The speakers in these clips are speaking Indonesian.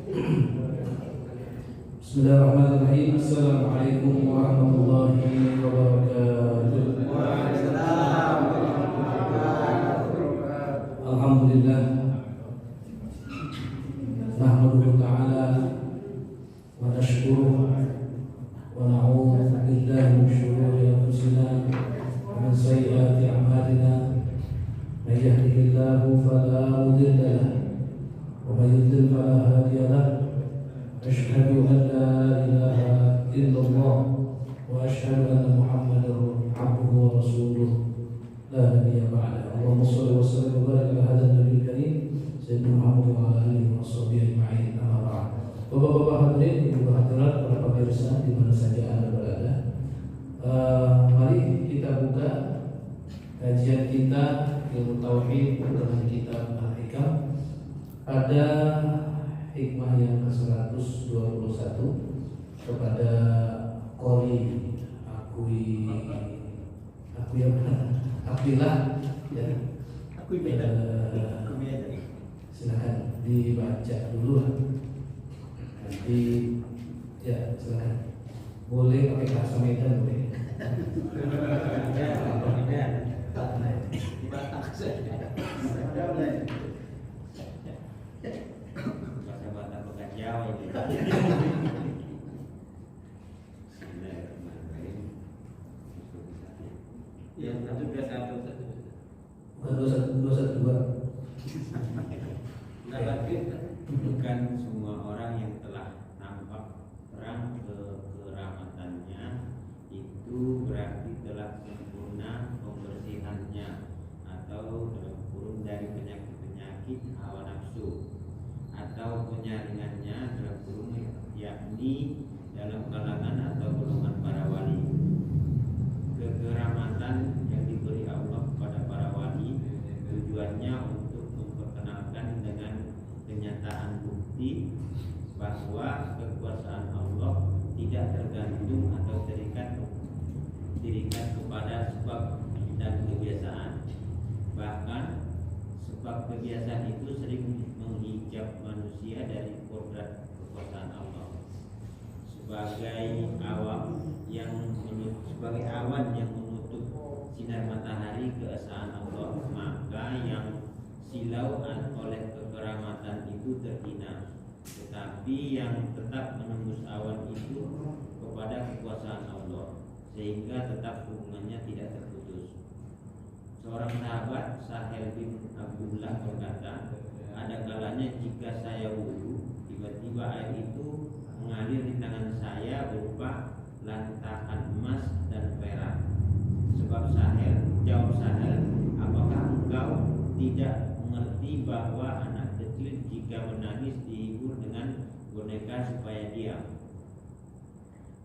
Bismillahirrahmanirrahim. Assalamualaikum warahmatullahi wabarakatuh. Waalaikumsalam warahmatullahi wabarakatuh. Alhamdulillah. Nahmaduhu ta'ala wa nashkuruhu wa na'udzu billahi min shururi anfusina wa min sayyiati a'malina. May yahdihillahu fala mudilla lahu wa may yudlil fala hadiya lahu. Asyhadu an la ilaha illallah wa asyhadu anna Muhammadar abduhu wa rasuluh la nabiyya ba'da. Allahumma shalli wa sallim wa barik ala hadzal nabiyil karim sayyidina Muhammad wa ala alihi wa sahbihi ajma'in. Amma ba'd. Bapak-bapak hadirin, ibu hadirat, para pemirsa di mana saja Anda berada. Mari kita buka kajian kita ilmu tauhid dengan kitab Al-Hikam pada hikmah yang ke-121 kepada Qoli Akuilah ya. Silakan dibaca dulu nanti ya, silakan. Boleh pakai bahasa Medan boleh. Bukan semua orang yang telah nampak terang keramatannya itu berarti telah sempurna pembersihannya atau dalam kurung dari penyakit-penyakit hawa nafsu atau penyaringannya dalam kurung yakni dalam kalangan atau golongan para wali. Kekeramatan yang diberi Allah kepada para wali tujuannya untuk memperkenalkan dengan kenyataan bukti bahwa kekuasaan Allah tidak tergantung atau terikat kepada sebab dan kebiasaan. Bahkan sebab kebiasaan itu sering menghijab manusia dari kodrat kekuasaan Allah. Sebagai awan yang menutup sinar matahari keesaan Allah, maka yang silau oleh kekeramatan itu terhina, tetapi yang tetap menembus awan itu kepada kekuasaan Allah, sehingga tetap hubungannya tidak terputus. Seorang sahabat, Sahel bin Abdullah, berkata, ada kalanya jika saya wudhu, tiba-tiba air itu mengalir di tangan saya berupa lantakan emas dan perak. Jawab Sahel, apakah engkau tidak mengerti bahwa anak kecil jika menangis dihibur dengan boneka supaya diam?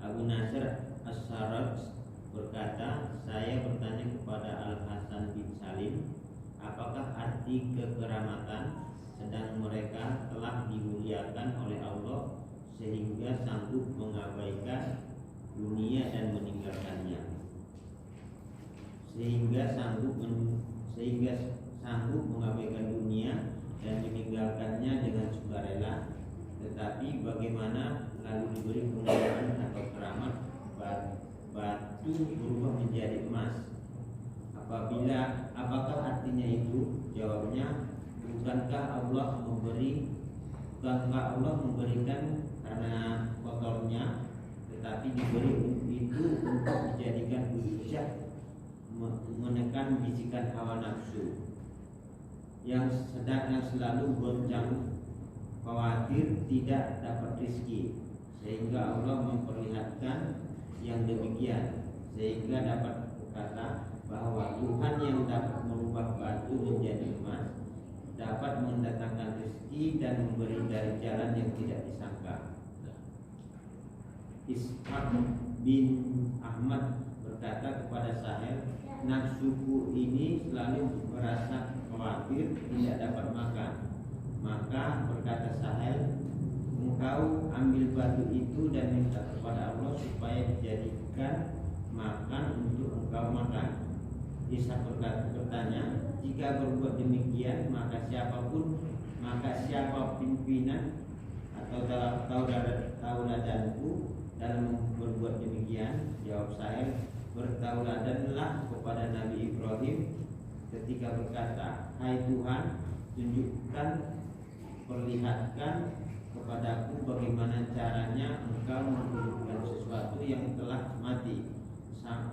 Abu Nasr As-Sarraj berkata, saya bertanya kepada Al-Hasan bin Salim, apakah arti kekeramatan? Sedang mereka telah dimuliakan oleh Allah sehingga sanggup mengabaikan dunia dan meninggalkannya. Sehingga sanggup mengabaikan dunia dan meninggalkannya dengan sukarela. Tetapi bagaimana lalu diberi kemuliaan atau keramat, batu berubah menjadi emas? Apakah artinya itu? Jawabnya, bukankah Allah memberikan karena kotornya, tetapi diberi itu untuk dijadikan hujah menekan bisikan hawa nafsu yang selalu goncang khawatir tidak dapat rezeki, sehingga Allah memperlihatkan yang demikian, sehingga dapat berkata bahwa Tuhan yang dapat merubah batu menjadi emas dapat mendatangkan rezeki dan memberi dari jalan yang tidak disangka. Ishaq bin Ahmad berkata kepada Sahel, nafsuku ini selalu merasa khawatir tidak dapat makan. Maka berkata Sahel, engkau ambil batu itu dan minta kepada Allah supaya dijadikan makan untuk engkau makan. Ishaq bertanya, jika berbuat demikian maka siapa pimpinan atau tauladanku dalam berbuat demikian? Jawab Sa'id, bertauladanlah kepada Nabi Ibrahim ketika berkata, hai Tuhan, tunjukkan, perlihatkan kepadaku bagaimana caranya engkau menghidupkan sesuatu yang telah mati,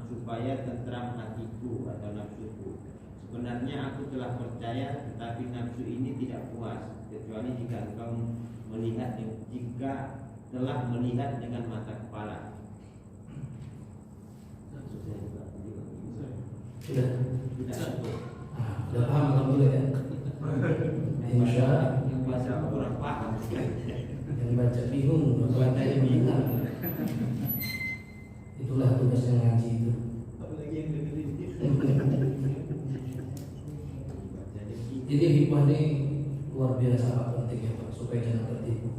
supaya tentram hatiku atau nafsuku. Sebenarnya aku telah percaya, tetapi nafsu ini tidak puas, kecuali jika engkau telah melihat dengan mata kepala. Sudah. Cukup. Sudah paham alhamdulillah ya. Insya Yang baca kurang paham. yang baca bingung, bacanya mendengar. Itulah tugasnya ngaji itu. Apalagi yang dengerin. Jadi hikmah ini luar biasa penting ya Pak, supaya jangan tertipu.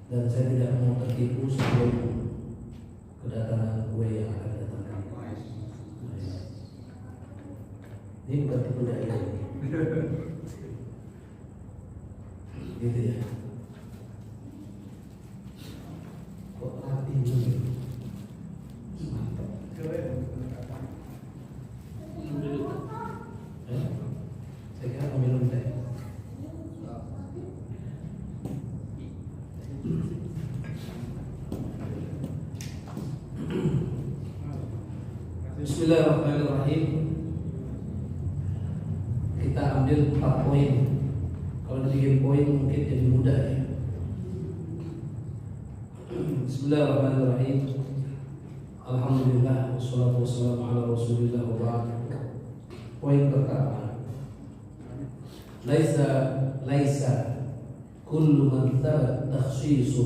Dan saya tidak mau tertipu sebelum kedatangan gue yang akan datang. Ini bukan tipu daya. Gitu ya. Kok rapi ini? Mantap. Minum dulu. Saya kira mau minum teh. Bismillahirrahmanirrahim. Kita ambil 4 poin. Kalau dibikin poin mungkin jadi mudah ya. Bismillahirrahmanirrahim. Alhamdulillah wassalatu wassalamu ala Rasulillah wa ba'd. Poin pertama. Laisa kullu man thabat takhsisu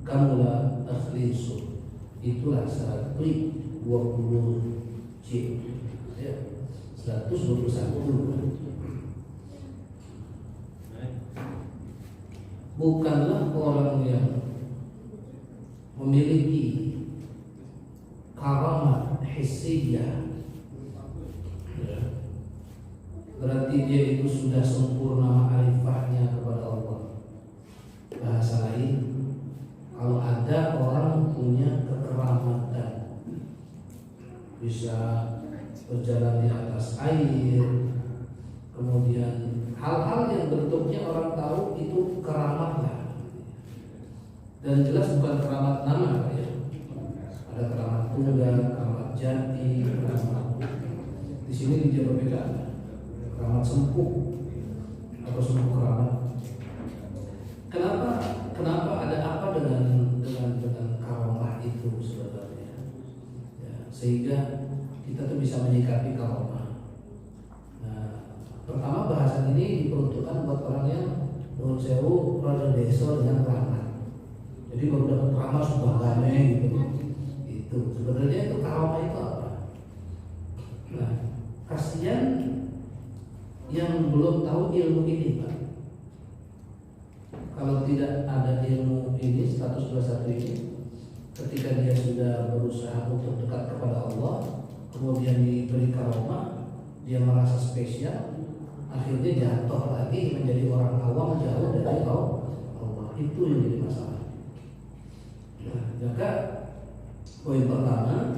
kamula takhlisu. Itulah 120 C ya, 121. Bukanlah orang yang memiliki karamat hissiyah ya, berarti dia itu sudah sempurna ma'rifahnya kepada Allah. Bahasa lain, kalau ada orang punya kekeramatan, bisa berjalan di atas air, kemudian hal-hal yang bentuknya orang tahu itu keramat lah. Dan jelas bukan keramat nama ya. Ada keramat tunggal, keramat jati, keramat. Di sini dia berbeda. Keramat sempuh atau sempuh keramat. Kenapa ada apa dengan karamah itu sebenarnya? Ya, sehingga kita tuh bisa menyikapi karamah. Nah, pertama bahasan ini diperuntukkan buat orang yang menurut sewu rada desa dengan keramat. Jadi baru dapat keramat sudah gane gitu. Itu sebenarnya itu karamah itu apa? Nah, kasihan yang belum tahu ilmu ini Pak. Kalau tidak ada ilmu ini, status 21 ini, ketika dia sudah berusaha untuk dekat kepada Allah, kemudian diberi karamah, dia merasa spesial, akhirnya jatuh lagi menjadi orang awam jauh dari Allah. Itu yang jadi masalah. Nah, maka poin pertama,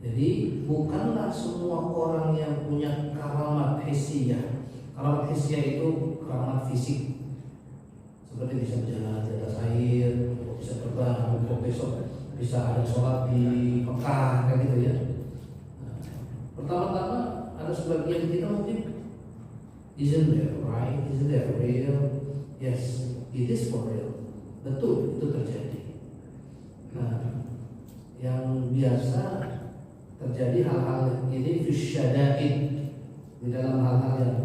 jadi bukanlah semua orang yang punya karamat hissiyah. Karamat hissiyah itu karamat fisik, seperti bisa berjalan di atas air, bisa terbang, besok bisa ada sholat di Mekah, kayak gitu ya. Nah, pertama-tama ada sebagian kita mungkin, isn't that right? Isn't that real? Yes, it is for real. Betul, itu terjadi. Nah, yang biasa terjadi hal-hal ini fisyadaid, di dalam hal-hal yang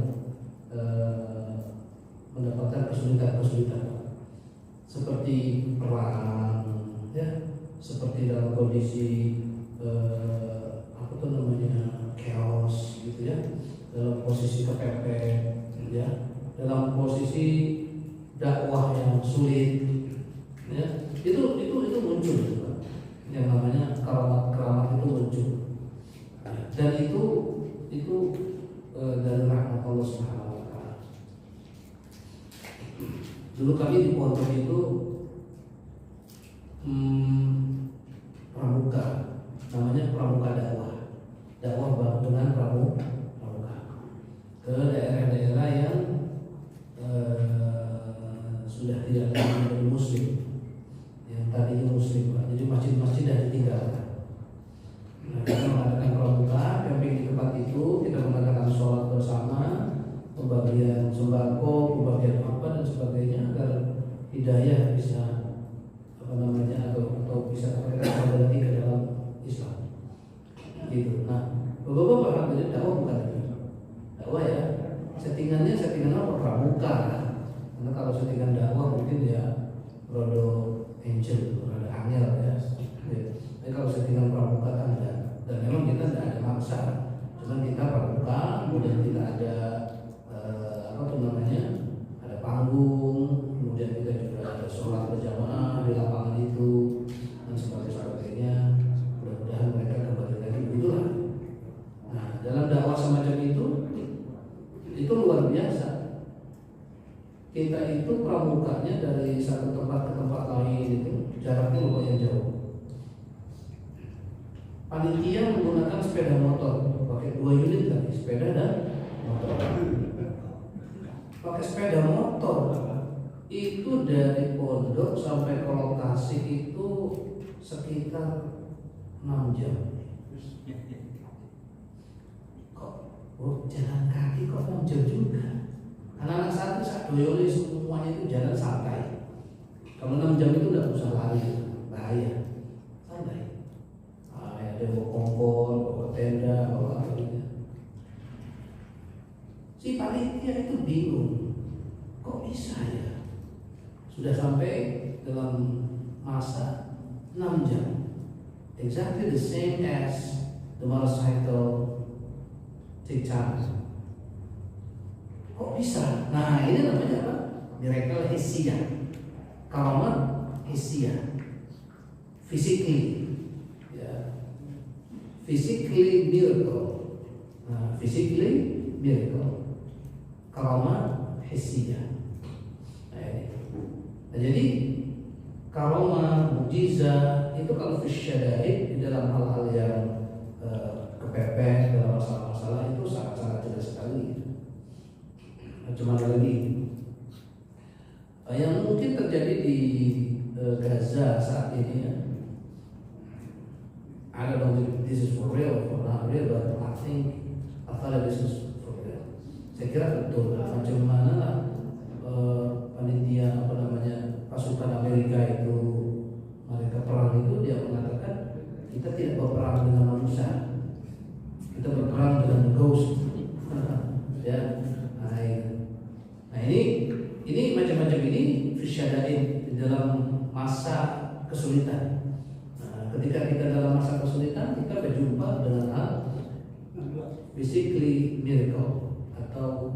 mendapatkan kesulitan-kesulitan, seperti perang, ya, seperti dalam kondisi apa tuh namanya chaos, gitu ya, dalam posisi kepepet, ya, dalam posisi dakwah yang sulit, ya, itu muncul, yang namanya keramat itu muncul, dan itu dari rahmat Allah Subhanahu wa Ta'ala. Dulu kami di pondok itu pramuka, namanya pramuka dakwah dengan pramuka ke daerah-daerah yang sudah tidak lagi menjadi muslim, yang tadinya muslim, Pak. Jadi masjid-masjid sudah ditinggalkan. Nah, kita mengadakan pramuka, camping di tempat itu, kita mengadakan sholat bersama, pembagian sembako, pembagian apa dan sebagainya agar hidayah bisa atau bisa mereka kembali ke dalam Islam. Gitu. Nah, beberapa hadirin dakwah bukan itu. Dakwah ya, settingan apa pramuka. Karena kalau settingan dakwah mungkin ya rodo angel, rodo angel ya. Tapi kalau settingan pramuka kan enggak. Dan memang kita tidak ada maksa. Cuma kita pramuka, kemudian kita ada ada panggung, kemudian kita juga ada sholat berjamaah di lapangan itu dan sebagainya. Mudah-mudahan mereka kembali lagi begitulah. Nah, dalam dakwah semacam itu luar biasa. Kita itu pramukanya dari satu tempat ke tempat lain itu jaraknya lumayan jauh. Panitia menggunakan sepeda motor, pakai 2 unit tadi, sepeda dan motor. Pakai sepeda motor itu dari pondok sampai ke lokasi itu sekitar 6 jam. Kok jalan kaki kok 6 jam juga? Anak-anak santri saat doyoli semuanya itu jalan santai. Kalau 6 jam itu udah usah lari, bahaya. Santai. Ada bawa kompor, bawa tenda, bawa apa gitu. Si panitia itu bingung, kok bisa ya? Sudah sampai dalam masa 6 jam, exactly the same as the motorcycle take time. Kok bisa? Nah, ini namanya apa? Miracle hissiyah, karamat hissiyah, physically, ya, physically miracle. Nah, physically miracle. Karamah hissiyah. Nah, jadi karamah, mukjizat itu kalau fisyadahid di dalam hal-hal yang kepepet dalam masalah-masalah itu sangat-sangat jelas sekali. Cuma lagi yang mungkin terjadi di Gaza saat ini ya. I don't know if this is for real or not real, but I thought this is. Saya kira betul. Macam mana lah panitia pasukan Amerika itu mereka perang itu dia mengatakan kita tidak berperang dengan manusia, kita berperang dengan ghost. Ya, nah ini macam-macam ini fisyadain di dalam masa kesulitan. Nah, ketika kita dalam masa kesulitan kita berjumpa dengan hal basically miracle atau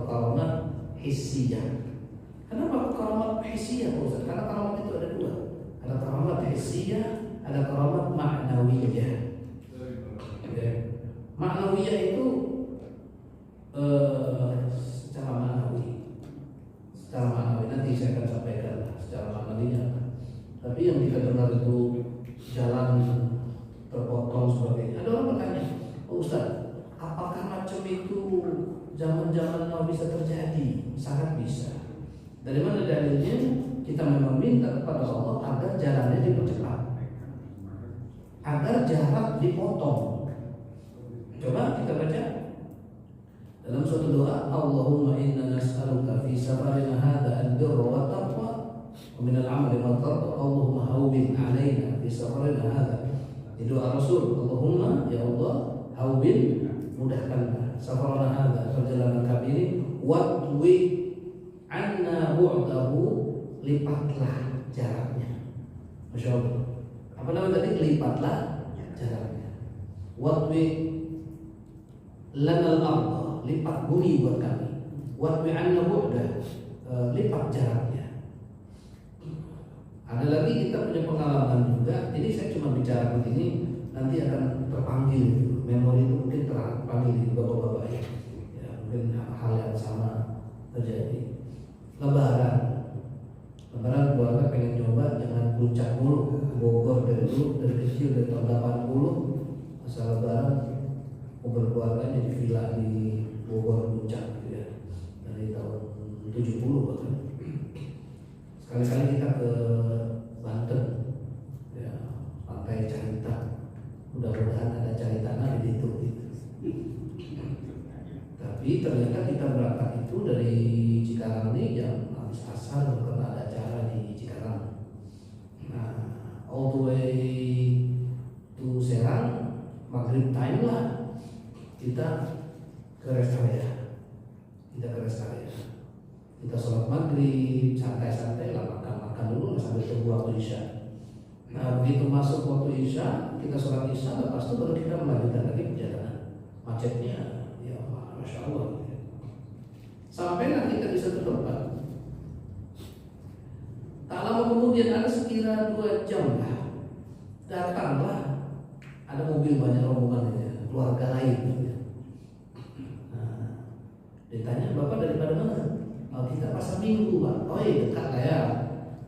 karamat hissiyah. Kenapa karamat hissiyah, Pak Ustaz? Karena karamat itu ada 2. Ada karamat hissiyah, ada karamat ma'nawiyah. Ma'nawiyah itu secara ma'nawi nanti saya akan sampaikan secara ma'nawinya. Tapi yang kita dengar itu jalan terpotong sebagainya. Ada orang bertanya, Pak Ustaz, apakah macam itu zaman-zaman now bisa terjadi? Sangat bisa. Dari mana dalilnya? Kita memang minta kepada Allah agar jalannya dipercepat, agar jarak dipotong. Coba kita baca dalam suatu doa, Allahumma inna nas'aluka fi safarina hadha al-birra wa taqwa wa min al-amali ma tarda. Allahumma hawwin 'alaina fi safarina hadha. Itu doa Rasul. Allahumma, ya Allah, hawwin, mudahkanlah safarana hadha, perjalanan kami ini, watwi anna bu'dahu, lipatlah jaraknya. Masya Allah. Apa namanya tadi? Lipatlah jaraknya. Watwi lanal arda, lipat bumi buat kami. Watwi anna bu'dah, lipat jaraknya. Ada lagi kita punya pengalaman juga. Ini saya cuma bicara begini, nanti akan terpanggil. Memori itu mungkin terpanggil di bapak-bapak ya. Mungkin hal yang sama terjadi. Lebaran puncak mulu ke Bogor dari dulu, dari kecil, dari tahun 80 asal lebaran kumpul keluarganya di villa di Bogor puncak gitu ya, dari tahun 70 bahkan. Sekali-kali kita ke Banten ya, pantai Carita, mudah-mudahan ada Caritana di situ gitu. Tapi ternyata kita berangkat itu dari Cikarang ini jam habis asar karena ada acara di Cikarang. Nah, all the way to Serang, maghrib time lah kita ke rest area. Kita sholat maghrib, santai-santai lah, makan dulu sambil tunggu waktu isya. Nah, begitu masuk waktu isya, kita sholat isya, lepas itu baru kita melanjutkan lagi perjalanan. Macetnya ya Masya Allah. Sampailah kita di satu tempat. Tak lama kemudian ada sekira 2 jam lah, datanglah ada mobil banyak rombongannya, keluarga lain. Nah, ditanya, Bapak daripada mana? Oh, kita pasar Minggu, Pak. Oh iya, dekat lah ya.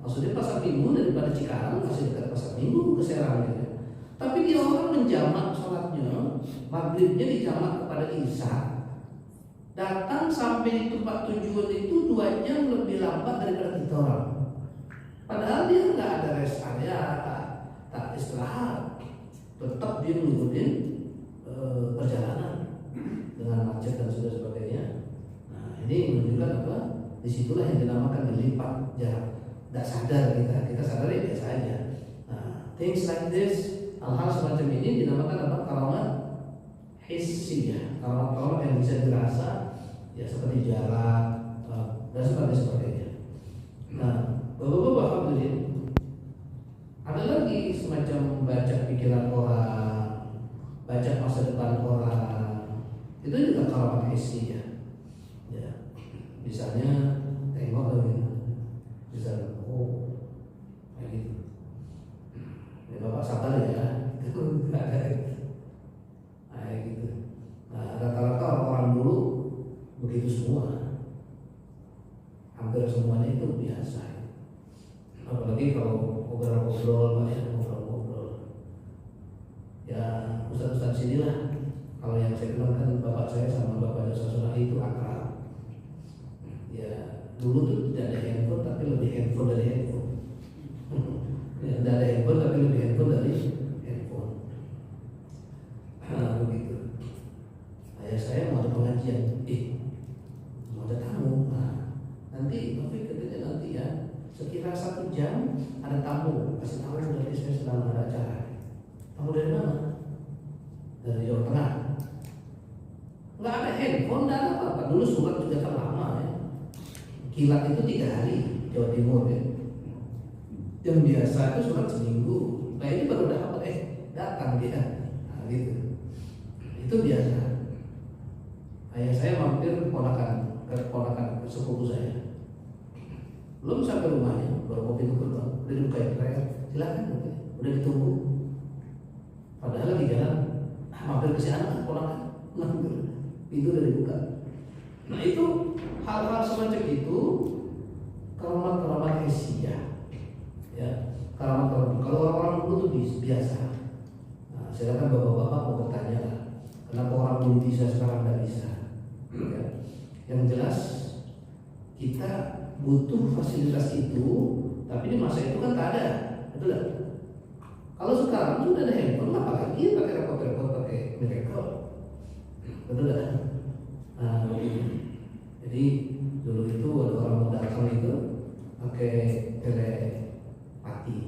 Maksudnya pasar Minggu daripada Cikarang masih dekat pasar Minggu ke Serang gitu. Tapi dia orang menjamak sholatnya, maghribnya dijamak kepada isya. Datang sampai di tempat tujuan itu 2 jam lebih lambat daripada kita orang. Padahal dia nggak ada rest area, tak istirahat, tetap dia mengikuti perjalanan dengan macet dan sebagainya. Nah, ini menunjukkan apa? Disitulah yang dinamakan dilipat jarak. Tidak sadar kita sadar ya biasa aja. Nah, things like this, hal-hal semacam ini dinamakan apa? Karamat hissiyah, karamat yang bisa dirasa, ya seperti jarak dan sebagainya. Nah, Bapak-bapak hadirin, ada lagi semacam baca pikiran orang, baca masa depan orang. Itu juga karamat hissiyah. Ya, misalnya tengok lagi, misalnya, oh, kayak gitu. Ya Bapak sabar ya, itu nggak ada kayak gitu. Nah, rata-rata orang dulu begitu semua, hampir semuanya itu biasa. Apalagi kalau ngobrol-ngobrol, banyak ngobrol-ngobrol. Ya ustaz-ustaz sinilah, kalau yang saya kenal kan bapak saya sama bapak Ustaz itu akrab. Ya dulu tuh tidak ada handphone, tapi lebih handphone dari handphone. Ya, tidak ada handphone, tapi lebih handphone dari handphone. Nah begitu. Ayah saya mau ada pengajian, mau ada tamu. Nah, nanti Taufik katanya nanti ya, sekira 1 jam ada tamu, kasih tahu dari saya sedang ada acara. Tamu dari mana? Dari Jawa Tengah. Nggak ada handphone, nggak ada apa-apa. Dulu surat juga kan lama ya. Kilat itu 3 hari Jawa Timur ya. Yang biasa itu surat seminggu. Nah ini baru dapat datang dia. Nah gitu. Itu biasa. Ayah saya mampir keponakan sepupu saya. Belum sampai rumahnya, baru mau pintu gerbang, udah dibukain teriak, silakan, udah ditunggu. Padahal lagi jalan, mampir ke sana, ponakan, pintu udah dibuka. Nah itu hal-hal semacam itu, karamat hissiyah, ya, karamat. Kalau orang-orang dulu tuh biasa. Nah, silakan bapak-bapak mau bertanya lah, kenapa orang dulu bisa sekarang nggak bisa? Ya. Yang jelas kita butuh fasilitas itu, tapi di masa itu kan tak ada, betul tak? Kalau sekarang sudah ada handphone, apalagi pakai repot-repot pakai miracle, betul tak? Nah, jadi dulu itu ada orang mau datang itu pakai telepati,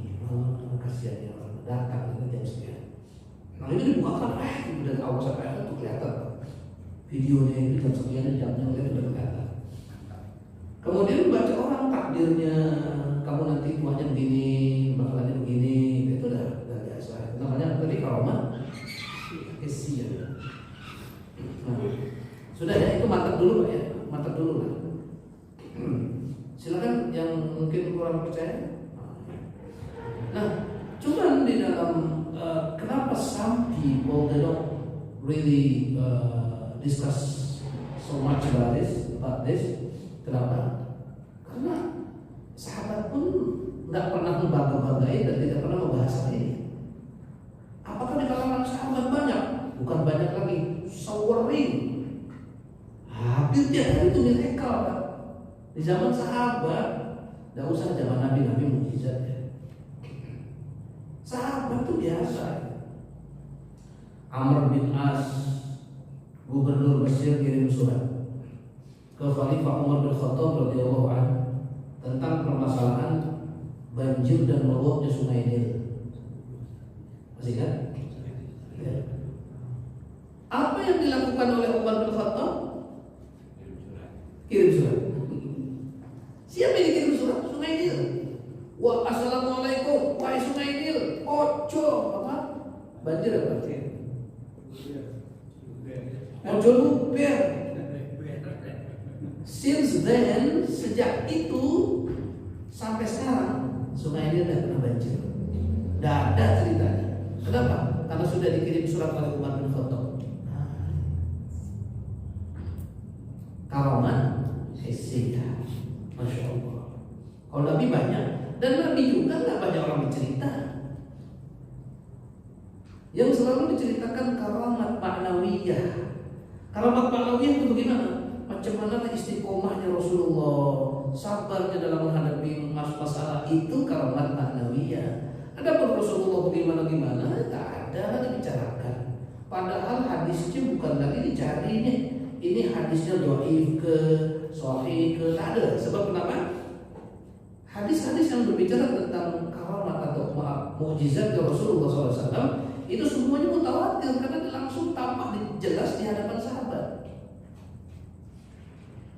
kasihan ya orang datang itu jam sekian. Nah itu dibukakan, udah awas apa itu kelihatan, videonya itu jam sekian, jamnya udah kelihatan. Kemudian baca orang takdirnya, kamu nanti tuanya begini, bakalannya begini, itu udah biasa. Namanya tadi karamat hissiyah. Nah, sudah ya, itu mantap dulu Pak ya, mantap dulu lah. Silakan yang mungkin kurang percaya. Nah, cuman di dalam kenapa some people they don't really discuss so much about this. Kenapa? Karena sahabat pun nggak pernah membangga-banggai dan tidak pernah membahas hal ini. Apakah di kalangan sahabat banyak? Bukan banyak lagi, sawering. Hampir tiap hari itu miracle, Pak. Di zaman sahabat, nggak usah zaman Nabi mukjizat ya. Sahabat itu biasa. Amr bin As, gubernur Mesir, kirim surat ke Khalifah Umar bin Khattab radhiyallahu anhu tentang permasalahan banjir dan meluapnya Sungai Nil. Masih kan? Ya. Apa yang dilakukan oleh Umar bin Khattab? Kirim surat. Siapa yang dikirim surat? Sungai Nil. Wah, assalamualaikum, wahai Sungai Nil, ojo apa? Banjir apa? Ojo luber. Since then, sejak itu sampai sekarang Sungai Nil tidak pernah banjir. Tidak ada ceritanya. Kenapa? Karena sudah dikirim surat oleh Umar bin Khattab. Karaman hissiyah, masya Allah. Kalau Nabi banyak, dan Nabi juga nggak banyak orang bercerita. Yang selalu diceritakan karamat ma'nawiyah. Karamat ma'nawiyah itu bagaimana? Macam mana istiqomahnya Rasulullah, sabarnya dalam menghadapi masalah, itu karamat ma'nawiyah. Adapun Rasulullah bagaimana tak ada dibicarakan. Padahal hadisnya bukan lagi dicari nih. Ini hadisnya dhaif ke sahih ke, tak ada. Sebab kenapa? Hadis-hadis yang berbicara tentang karamat atau mukjizat Rasulullah SAW itu semuanya mutawatir karena langsung tampak jelas di hadapan sahabat.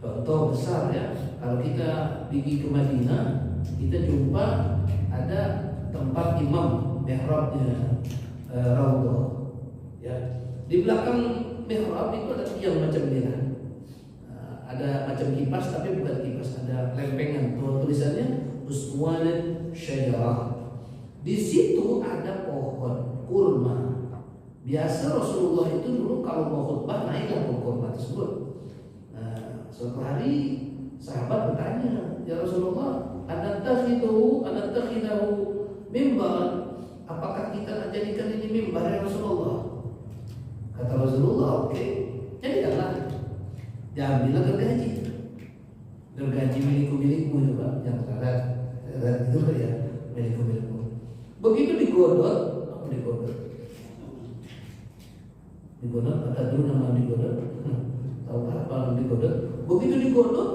Contoh besar ya, kalau kita pergi ke Madinah, kita jumpa ada tempat imam mihrabnya Raudhah. Ya, di belakang mihrab itu ada tiang macam ini. Ada macam kipas tapi bukan kipas, ada lempengan. Tulisannya uswanat syajarah. Di situ ada pohon kurma. Biasa Rasulullah itu dulu kalau mau khutbah naiklah pohon kurma tersebut. Suatu hari sahabat bertanya, ya Rasulullah, anattakhidahu mimbar? Apakah kita jadikan ini mimbar ya Rasulullah? Kata Rasulullah, oke, jadikanlah. Diambillah gergaji milikmu itu Pak, yang sekarang itu ya milikmu. Begitu digodot ada dulu nama digodot, tahu apa nama digodot? Begitu digodot,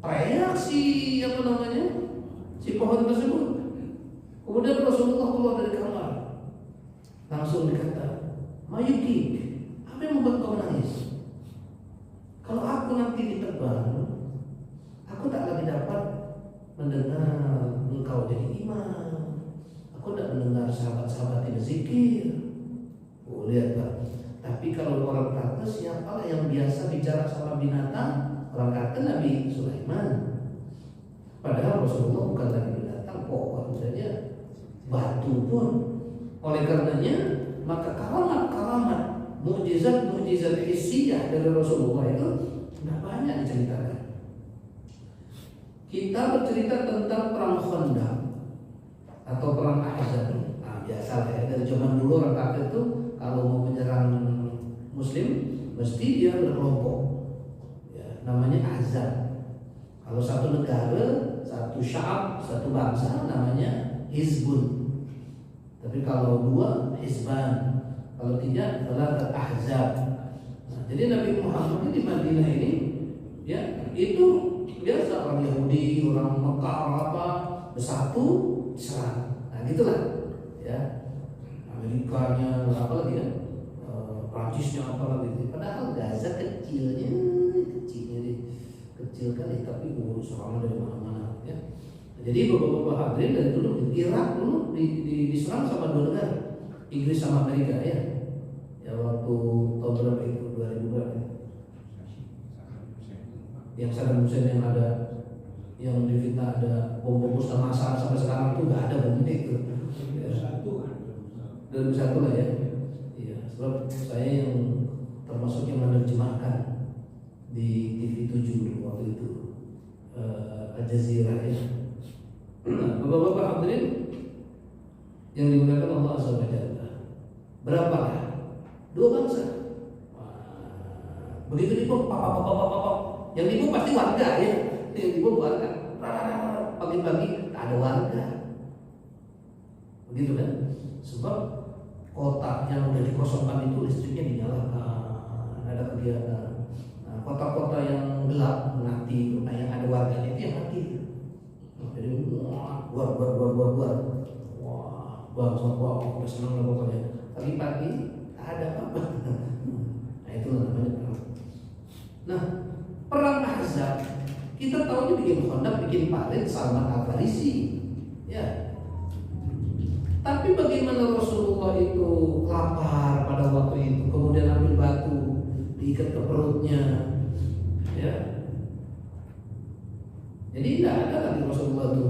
reaksi si pohon tersebut. Kemudian Rasulullah keluar dari kamar, langsung dikata, Mayuki, apa yang membuat kau menangis? Kalau aku nanti ditebang, aku tak lagi dapat mendengar engkau jadi imam. Aku tak mendengar sahabat-sahabat yang berzikir. Oh, lihat Pak. Tapi kalau orang kata siapalah yang biasa bicara sama binatang? Orang kata Nabi Sulaiman. Padahal Rasulullah bukan lagi binatang, pohon saja, batu pun. Oleh karenanya, maka karamat mukjizat hissiyah dari Rasulullah itu tidak banyak diceritakan. Kita bercerita tentang perang Khandaq atau perang Ahzab. Nah, biasa ya, dari zaman dulu orang kafir itu kalau mau menyerang Muslim mesti dia berkelompok. Ya, namanya Ahzab. Kalau satu negara, satu sya'ab, satu bangsa namanya Hizbun. Tapi kalau dua, Hizban. Kalau tiga adalah Ahzab. Nah, jadi Nabi Muhammad di Madinah ini, ya itu biasa orang Yahudi, orang Mekah, orang apa bersatu serang. Nah gitulah, ya Amerikanya, apa lagi ya, Prancisnya apa lagi. Padahal Gaza kecil kali, tapi serangan dari mana-mana. Ya. Jadi beberapa hadirin dari dulu Irak dulu diserang sama dua negara. Inggris sama Amerika ya waktu tahun berapa itu 2000 berapa ya? Yang Saddam Hussein yang ada yang difitnah ada bom musnah massal sampai sekarang itu nggak ada bom itu ya. 2001 lah ya. Iya, sebab saya yang termasuk yang menerjemahkan di TV 7 waktu itu Al Jazeera ya. Bapak-bapak hadirin yang dimuliakan Allah Azza wa Jalla, berapa? 2 bangsa. Begitu dibom, yang dibom pasti warga ya, yang dibom warga. Pagi-pagi tak ada warga, begitu kan? Sebab kota yang udah dikosongkan itu listriknya dinyalakan, ada kegiatan. Nah, kota-kota yang gelap mati, yang ada warganya itu yang mati. Jadi buar, bangsa udah senang lah pokoknya. Pagi-pagi tak ada apa-apa. Nah itu namanya perang. Nah perang Ahzab kita tahu bikin Khandaq, bikin parit Salman Al-Farisi, ya. Tapi bagaimana Rasulullah itu lapar pada waktu itu, kemudian ambil batu diikat ke perutnya, ya. Jadi tidak ada lagi Rasulullah itu.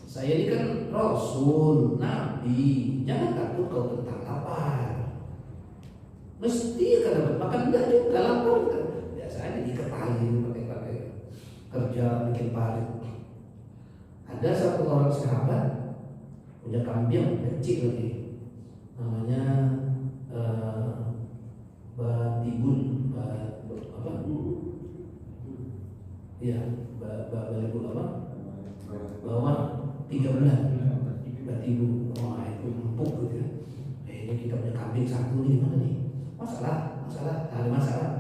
Saya ini kan Rasul, Nabi, jangan takut kau tentang lapar. Mesti akan dapat makan, enggak juga lapar kan. Biasa aja diketalin pakai kerja bikin parit. Ada satu orang sahabat punya kambing kecil lagi, namanya Batibul, apa? Iya, Batibul apa? Bawah 3 bulan. Batibul, wah itu empuk gitu ya. Ini kita punya kambing satu nih, gimana nih? Masalah, ada masalah.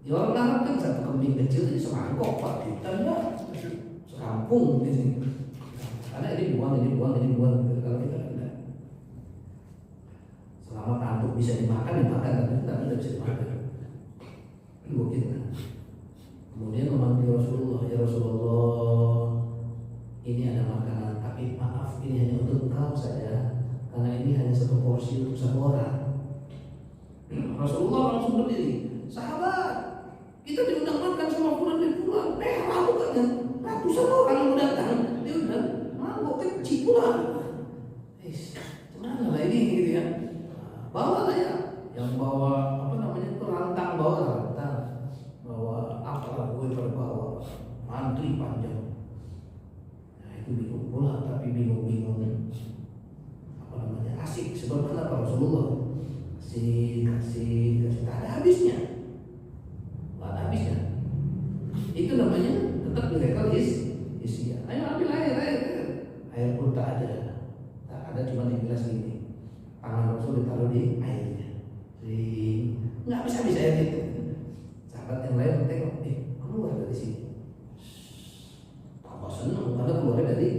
Ya orang Arab kan satu kambing kecil jadi semangkok Pak, kita ya sekampung gitu. Karena ini buang. Kalau kita tidak, selama kantuk bisa dimakan, tapi tidak bisa dimakan. Begitu. Kemudian memanggil Rasulullah, ya Rasulullah, ini ada makanan, tapi maaf ini hanya untuk engkau saja, karena ini hanya satu porsi untuk 1 orang. Rasulullah langsung berdiri, sahabat, kita diundang makan sama fulan dan fulan. Ragu kan? Ratusan orang yang datang, diundang, mangkok kecil pula. Gimana lah ini gitu ya? Bawa lah ya, yang bawa apa namanya itu rantang, bawa apa gue terbawa antri panjang. Nah itu bingung pula, tapi bingung apa namanya asik. Sebab kenapa Rasulullah kasih tak ada habisnya. Itu namanya tetap mereka isi. Ayo ambil air pun tak ada, cuma di gelas ini. Tangan Rasul ditaruh di airnya, nggak bisa air itu. Sahabat yang lain tengok, keluar dari sini. Tambah senang karena keluar dari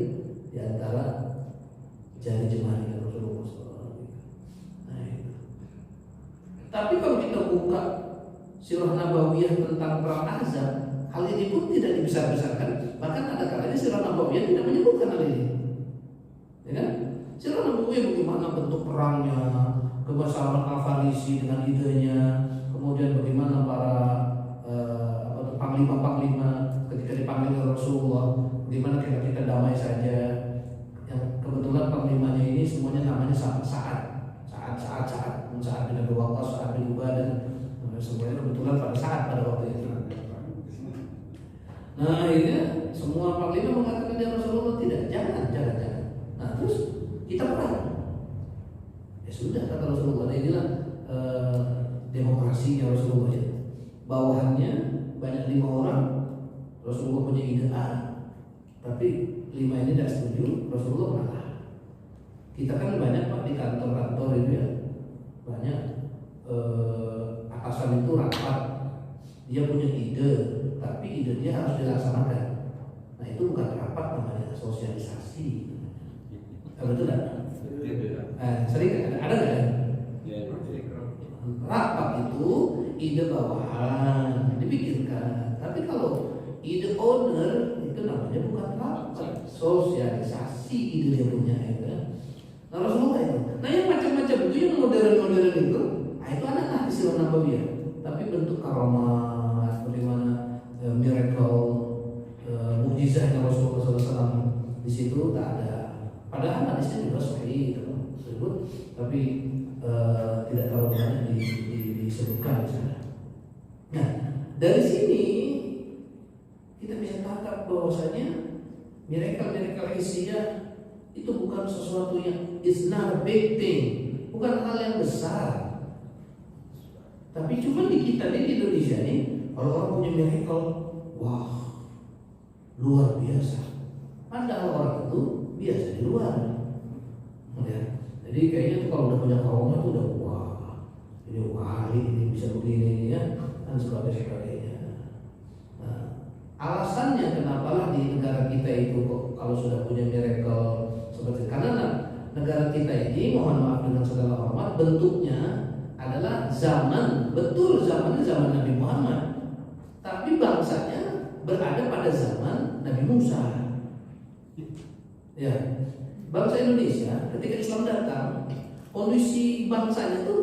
di antara jari jemari Rasulullah SAW. Nah itu. Tapi kalau kita buka Sirah Nabawiyah tentang perang Ahzab, hal ini pun tidak dibesar-besarkan. Bahkan ada kalanya Sirah Nabawiyah tidak menyebutkan hal ini, ya kan? Sirah Nabawiyah bagaimana bentuk perangnya, kebesaran Al-Farisi dengan idenya, kemudian bagaimana para panglima ketika dipanggil oleh Rasulullah, bagaimana kita damai saja. Yang kebetulan panglimanya ini semuanya namanya Sa'ad bin Abi Waqqas, Sa'ad bin Ubadah. Semuanya kebetulan pada waktu itu. Nah akhirnya semua panglima mengatakan ya Rasulullah jangan. Nah terus kita perang. Ya sudah kata Rasulullah, inilah demokrasinya Rasulullah ya. Bawahannya banyak 5 orang, Rasulullah punya ide A, tapi 5 ini tidak setuju, Rasulullah mengalah. Kita kan banyak Pak di kantor-kantor itu ya, banyak atasan itu rapat, dia punya ide, tapi ide dia harus dilaksanakan. Nah itu bukan rapat, namanya sosialisasi. Betul tidak? Sering ada nggak? Rapat itu ide bawahan dipikirkan, tapi kalau ide owner itu namanya bukan rapat, sosialisasi ide dia punya itu. Nah Rasulullah itu, nah yang macam-macam itu yang modern itu, nah itu ada Sirah Nabawiyah, tapi bentuk karamat, bagaimana miracle, mukjizatnya Rasulullah SAW di situ tak ada. Padahal hadisnya juga sahih tersebut, tapi tidak terlalu banyak disebutkan di sana. Nah dari sini kita bisa tangkap bahwasanya Miracle Asia itu bukan sesuatu yang is not a big thing, bukan hal yang besar. Tapi cuma di kita nih di Indonesia nih, kalau orang punya miracle, wah luar biasa. Padahal orang itu biasa di luar. Ya. Jadi kayaknya tuh kalau udah punya karomah tuh udah wah, ini wali, ini bisa begini ya, dan sebagainya. Nah, alasannya kenapa di negara kita itu kok kalau sudah punya miracle seperti karena negara kita ini, mohon maaf dengan segala hormat, bentuknya adalah zaman, betul zamannya zaman Nabi Muhammad, tapi bangsanya berada pada zaman Nabi Musa. Ya, bangsa Indonesia ketika Islam datang, kondisi bangsanya itu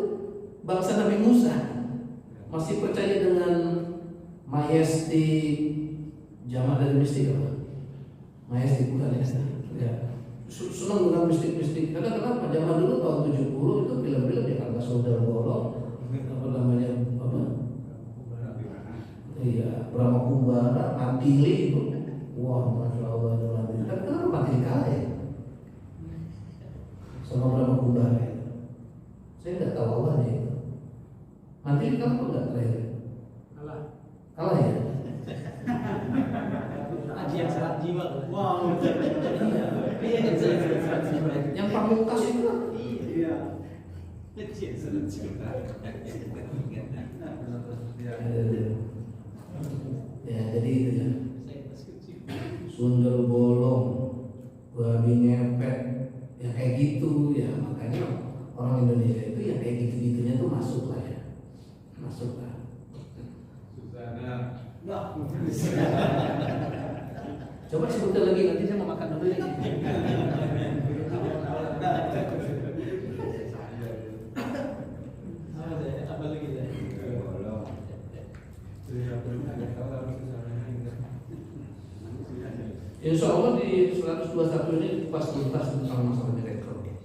bangsa Nabi Musa, masih percaya dengan majestik, jamak dari mistik apa? Majestik bukan ya. Senang dengan mistik-mistik. Karena kenapa? Zaman dulu tahun 70 itu film-film ya Karena Saudara Bolong, apa namanya apa? Iya, Brahma Kumbara, Mantili itu. Wah, masya Allah itu Mantili. Tapi kenapa Mantili kalah ya? Sama Brahma Kumbara itu. Saya nggak tahu awalnya itu. Mantili kalah atau nggak terakhir? Kalah ya? Aji yang serat jiwa. Wow. Yang pamungkas itu kan? Iya. Ya, jadi itu ya. Sundel bolong, babi ngepet, ya kayak gitu ya. Makanya orang Indonesia itu yang kayak gitu-gitunya tuh masuk lah ya, masuk lah. Coba sebutkan lagi, nanti saya mau makan dulu ya. Apa lagi deh? Insya Allah di 121 ini pas tuntas tentang masalah miracle.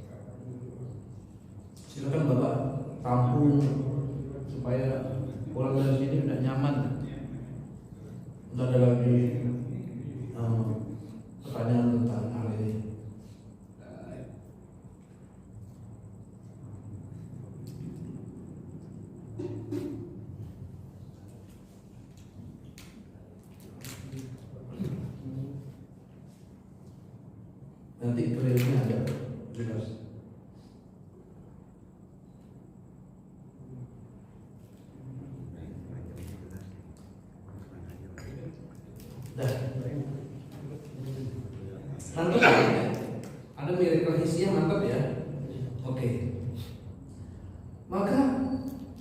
Silakan Bapak tampung supaya pulang dari sini udah nyaman, nggak ada lagi pertanyaan tentang hal ini. Nanti kerennya ada jelas. Dah. Mantap ya? Ada miracle hisiah mantap ya? Oke. Maka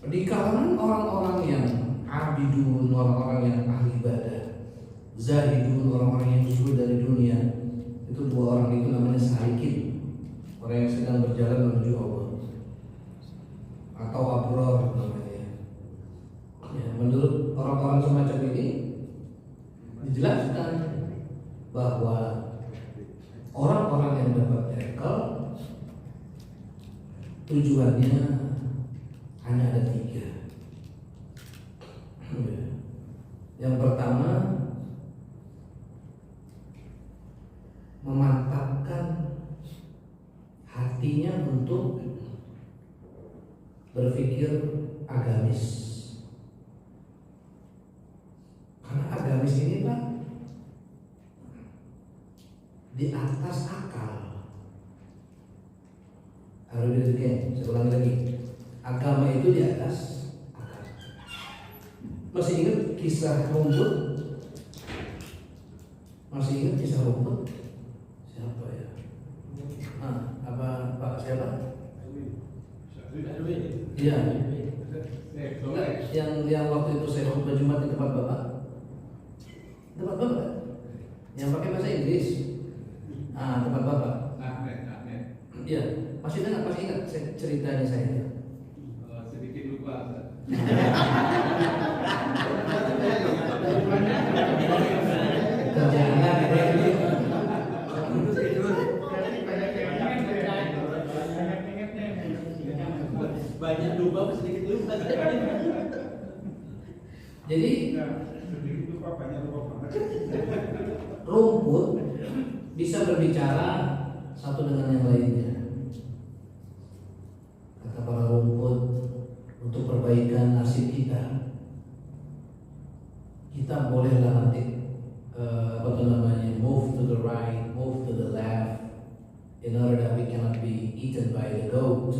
di kalangan orang-orang yang abidun, orang-orang yang ahli ibadah, zahidun, orang-orang yang zuhud dari dunia, itu dua orang itu namanya salikin, orang yang sedang berjalan menuju Allah, atau abror namanya. Ya, menurut orang-orang semacam ini dijelaskan bahwa orang-orang yang dapat miracle tujuannya hanya ada 3. Yang pertama, memantapkan hatinya untuk berpikir agamis. Karena agamis ini Pak di atas akal. Harus saya ulangi lagi. Agama itu di atas akal. Masih ingat kisah rumput? Masih ingat kisah rumput? Siapa ya? Apa Pak siapa? Iya. Yang waktu itu saya khutbah Jumat di tempat Bapak. Tempat Bapak? Yang pakai bahasa Inggris. Tempat Bapak. Iya. Masih ingat ceritanya saya? Sedikit lupa. Banyak lupa, sedikit lupa. Jadi Sedikit lupa, banyak lupa banget. rumput bisa berbicara satu dengan yang lainnya. Kata para rumput, untuk perbaikan nasib kita, kita bolehlah nanti move to the right, move to the left, in order that we cannot be eaten by the goat.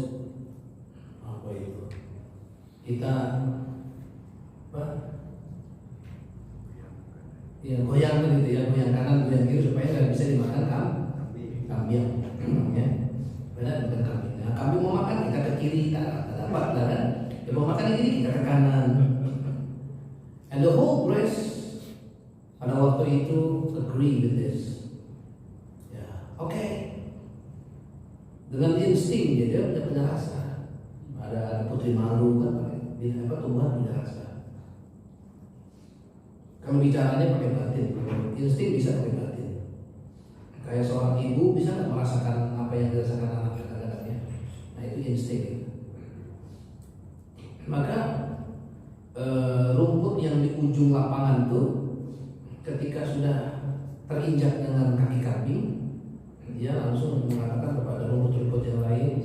Apa itu? Kita ya goyang gitu ya, goyang kanan, goyang kiri supaya nggak bisa dimakan kambing, ya. Benar bukan kambing. Nah, kambing mau makan kita ke kiri, kita dapat kan? Dia mau makan ke kiri kita ke kanan. And the whole race pada waktu itu agree with this. Ya, oke. Dengan insting dia punya rasa. Ada putri malu kan, tumbuhan punya rasa. Kalau bicaranya pakai batin, insting bisa pakai batin. Kayak seorang ibu bisa nggak merasakan apa yang dirasakan anak-anaknya. Nah itu insting. Maka rumput yang di ujung lapangan tuh, ketika sudah terinjak dengan kaki kambing, dia langsung mengatakan kepada rumput-rumput yang lain,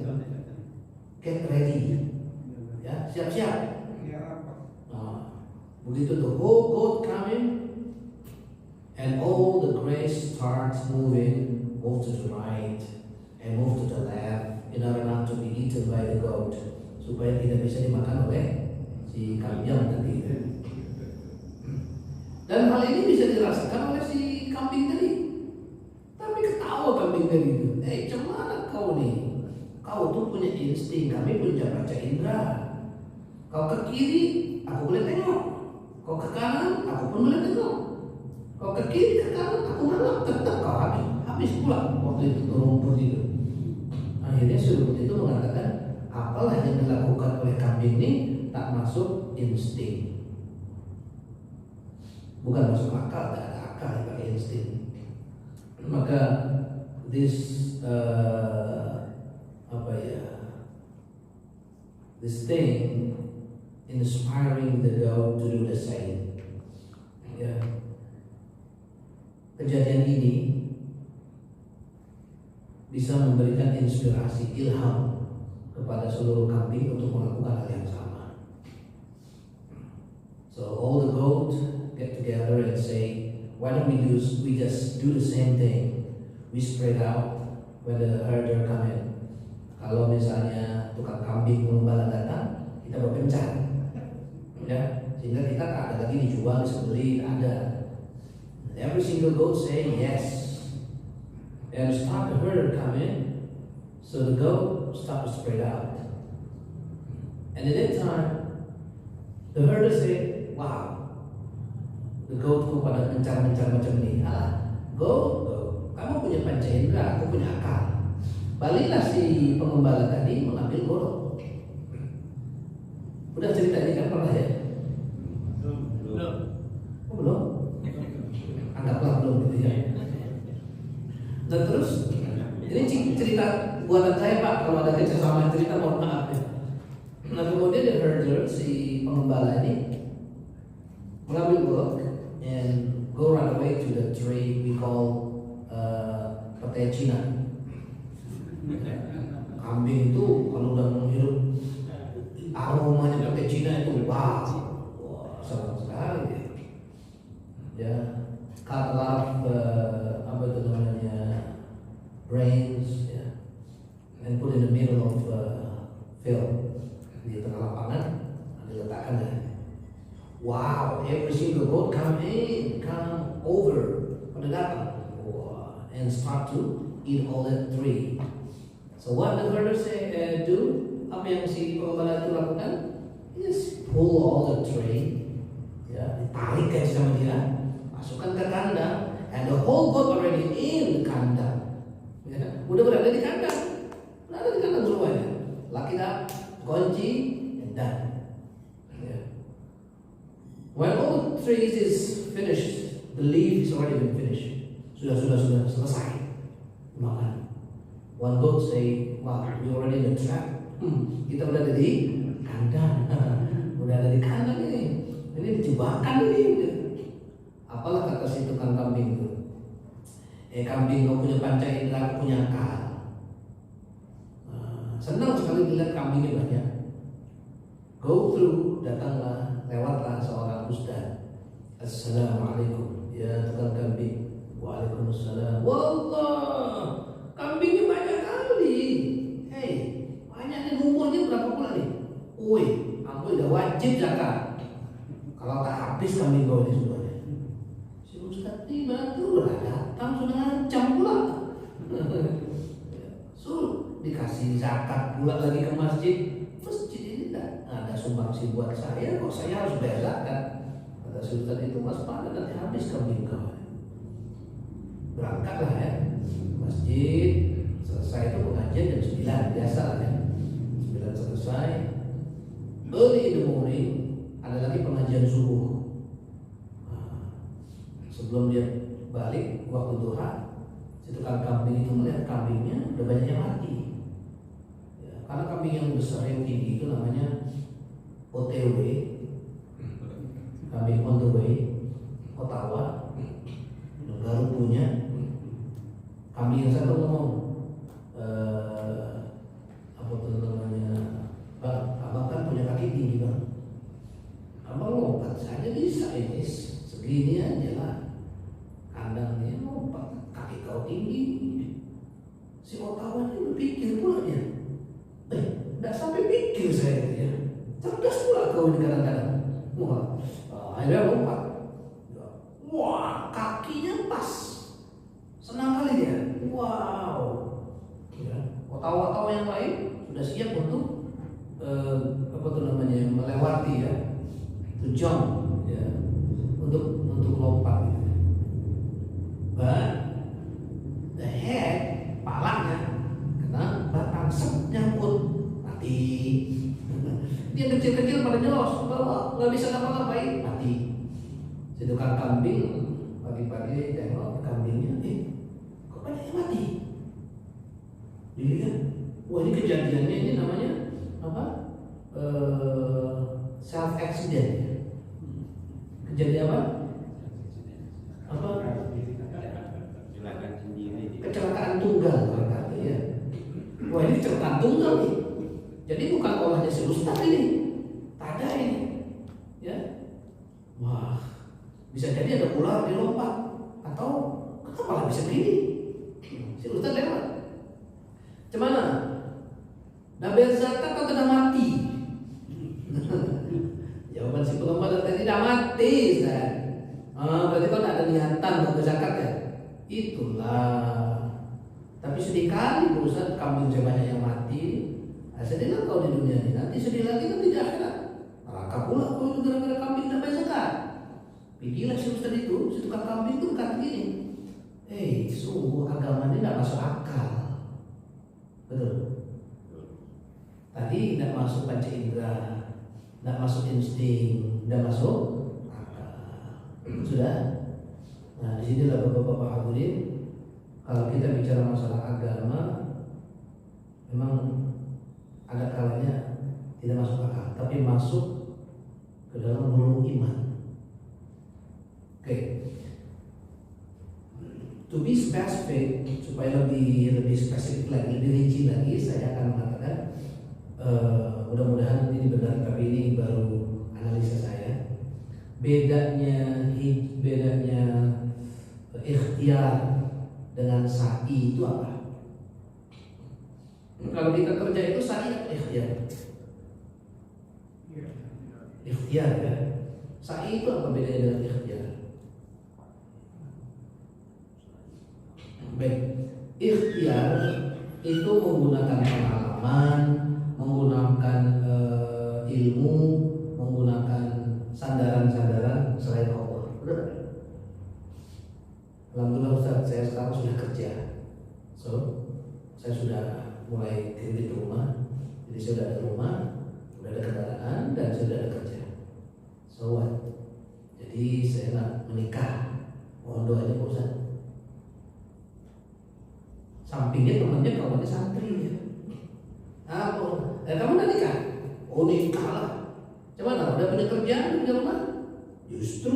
get ready, ya siap-siap. Begitu the whole goat coming, and all the grass starts moving, move to the right and move to the left, in order not to be eaten by the goat, supaya tidak bisa dimakan oleh si kambing tadi. Dan hal ini bisa dirasakan oleh si kambing tadi. Tapi ketawa kambing tadi itu. Cemana kau nih? Kau tuh punya insting, kami punya panca indera. Kau ke kiri, aku boleh tengok. Kau ke kanan, aku pun boleh tengok. Kau ke kiri, ke kanan, aku nangkap. Tetap kau habis pula waktu itu rumput itu. Akhirnya si rumput itu mengatakan, apalah yang dilakukan oleh kambing ini tak masuk insting. Bukan masuk akal, tak ada akal yang pakai insting. Maka this this thing inspiring the goat to do the same. Ya. Kejadian ini bisa memberikan inspirasi, ilham kepada seluruh kambing untuk melakukan hal yang sama. So all the goat get together and say, why don't we just do the same thing? We spread out when the herder come in. Kalau misalnya tukang kambing pengembala datang, kita berpencar, ya, sehingga kita tak ada lagi dijual, disembelih, tak ada. Every single goat say yes, and start the herd come in, so the goat start to spread out. And at that time, the herder say, wow, the goat kok pada mencar-mencar macam ini. Goat, kamu punya panca indera, aku punya akal. Baliklah si pengembala tadi mengambil golok. Udah cerita ini kan pernah ya? Belum. Oh, belum? Anggaplah belum gitu ya. Dan terus ini cerita buatan saya Pak, kalau ada kesamaan cerita mohon maaf ya. Nah kemudian the herder, si pengembala ini mengambil golok and go right away to the tree we call petai Cina. Kambing itu kalau udah menghirup aromanya petai Cina itu wow, sangat sekali ya. Cut off apa itu namanya brains ya, and put in the middle of field, di tengah lapangan diletakkan ya. Wow, every single goat come over pada datang, and start to eat all that tree. So what the herder say do? Apa yang si pengembala itu lakukan? Just pull all the tree, ya, ditarik aja sama dia, masukkan ke kandang, and the whole goat already in the kandang. Ya, udah berada di kandang, semuanya. Lock it up, kunci, and done. Yeah. When all the trees is finished, the leaf is already been finished. Sudah selesai makan. One goat say, wow, you already in the trap. Kita udah ada di kandang, udah ada di kandang ini dijebakan ini. Apalah kata si tukang kambing itu? Kambing kau punya panca indera, aku punya akal. Senang sekali dilihat kambingnya banyak. Go through, datanglah, lewatlah seorang ustaz. Assalamualaikum, ya tukang kambing. Waalaikumsalam. Wallah, kambingnya banyak kali. Hei, banyak nih, umurnya berapa bulan nih? Woi, aku udah wajib zakat. Kalau tak habis kambing kau ini semuanya. Si ustaz ini baru datang sudah ngancam pula. Dikasih zakat pula lagi ke masjid. Masjid ini tak ada sumbangsi buat saya, kok saya harus bayar zakat. Kata sultan itu, mas pada nanti habis kambing kau. Berangkatlah ya masjid, selesai itu pengajian jam 9 biasa lah ya. 9 selesai, early in the morning ada lagi pengajian subuh. Sebelum dia balik waktu duha, si tukang kambing itu melihat kambingnya udah banyak yang mati. Karena kambing yang besar yang tinggi itu namanya OTW, kambing on the way, Ottawa, Garut punya. Kambing yang satu ngomong, apa tuh namanya, bang, abang kan punya kaki tinggi bang, abang lompat saja bisa ini, segini aja lah, kandangnya lompat, kaki kau tinggi. Si Ottawa ini berpikir pula dia. Tidak sampai pikir saya ya. Cerdas pula kau ini kadang-kadang. Wah, akhirnya lompat. Wah, kakinya pas. Senang kali dia. Wow. Ya. Otawa-otawa yang lain sudah siap untuk apa tuh namanya, melewati ya. To jump ya. Untuk lompat gitu. But the head, palanya kena batang set nyangkut. Dia kecil-kecil pada nyelos, bawa nggak bisa ngapa-ngapain, mati. Si tukang kambing pagi-pagi tengok kambingnya, kok banyak yang mati? Dilihat, wah ini kejadiannya ini namanya apa? Self accident. Kejadian apa? Apa? Kecelakaan sendiri. Kecelakaan tunggal barangkali ya. Wah ini kecelakaan tunggal nih. Jadi bukan olahnya si ustaz ini, tak ada ini, ya. Wah, bisa jadi ada ular di lompat, atau kenapa lah bisa begini? Si ustaz lewat. Cemana? Nah bayar zakat kau kena mati. Jawaban si pengembara tadi tidak mati, Ustaz. Berarti kau tidak ada niatan untuk berzakat ya? Itulah. Tapi sedih kali Ustaz, kambing saya banyak yang mati. Sedihlah kau di dunia ini, nanti sedih lagi nanti di akhirat. Neraka pula kau itu gara-gara kambing tidak bayar zakat. Pikirlah si ustaz itu, si tukang kambing itu berkata gini, sungguh agama ini tidak masuk akal. Betul. Tadi tidak masuk panca indera, tidak masuk insting, tidak masuk akal. Sudah. Nah di sinilah bapak-bapak hadirin, kalau kita bicara masalah agama, memang ada kalanya tidak masuk akal, tapi masuk ke dalam golongan iman. Oke. To be specific, supaya lebih spesifik lagi, lebih rinci lagi, saya akan mengatakan, mudah-mudahan ini benar, tapi ini baru analisa saya. Bedanya ikhtiar dengan sa'i itu apa? Kalau kita kerja itu sa'i ikhtiar. Ikhtiar ya. Sa'i itu apa bedanya dengan ikhtiar? Baik, ikhtiar itu menggunakan pengalaman, menggunakan ilmu, menggunakan sandaran-sandaran selain Allah. Benar? Alhamdulillah Ustaz, saya sekarang sudah kerja. So, saya sudah mulai kredit rumah, jadi saya sudah ada rumah, sudah ada kendaraan, dan saya sudah ada kerja. So what? Jadi saya nak menikah, mohon doanya Pak Ustaz. Sampingnya temannya kawannya santri ya. Kamu udah nikah? Oh nikah lah. Cuman udah punya kerjaan di rumah? Justru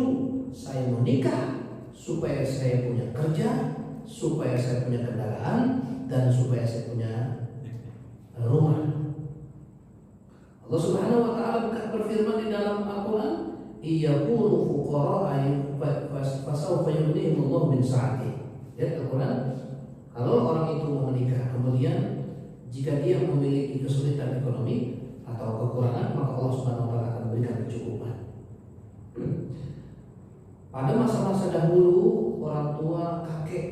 saya mau nikah supaya saya punya kerja, supaya saya punya kendaraan dan supaya saya punya rumah. Allah Subhanahu wa taala berfirman di dalam Al-Qur'an, "Iyakunu fuqara fasawfa yughnihimullahu min sa'ati." Ya, Al-Qur'an, kalau orang itu mau menikah, kemudian jika dia memiliki kesulitan ekonomi atau kekurangan, maka Allah Subhanahu wa taala akan memberikan kecukupan. Pada masa-masa dahulu, orang tua, kakek,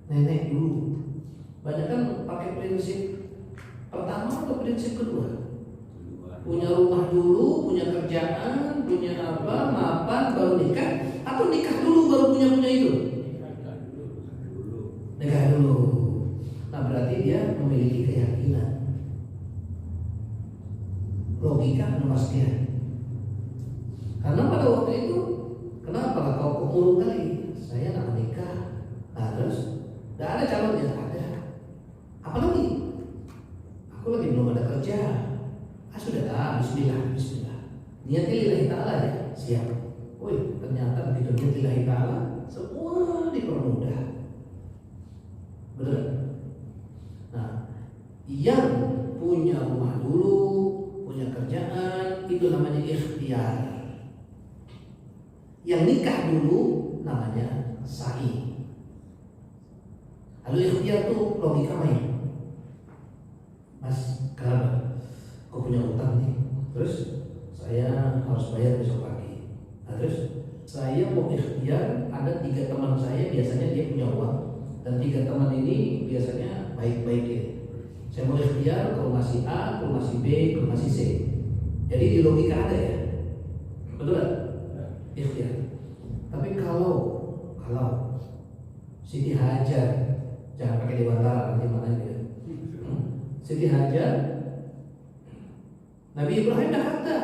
nenek dulu banyak kan pakai prinsip pertama atau prinsip kedua. Punya rumah dulu, punya kerjaan, punya apa, mapan, baru nikah, atau nikah dulu baru punya itu. Nikah dulu. Nah, berarti dia memiliki keyakinan, logika, kepastian. Karena pada waktu itu, kenapa lah kau umur kali? Saya nak menikah. Nah, terus tidak ada calonnya, ada. Apa lagi? Aku lagi belum ada kerja. Sudahlah, bismillah. Niatnya lillahi ta'ala ya, siap. Woi, ternyata begitu niat lillahi ta'ala, semua dipermudah. Betul? Nah, yang punya rumah dulu, punya kerjaan, itu namanya ikhtiar. Yang nikah dulu namanya sa'i. Lalu ikhtiar itu logika main. Mas, kenapa? Kau punya utang nih, terus saya harus bayar besok pagi. Nah, terus saya mau ikhtiar, ada 3 teman saya, biasanya dia punya uang, dan 3 teman ini biasanya baik-baik ya. Saya mau ikhtiar ke rumah si A, ke rumah si B, ke rumah si C. Jadi di logika ada ya, betul kan? Ikhtiar. Tapi kalau Siti Hajar, jangan pakai Dewantara nanti mana gitu. Siti Hajar, Nabi Ibrahim dah kata,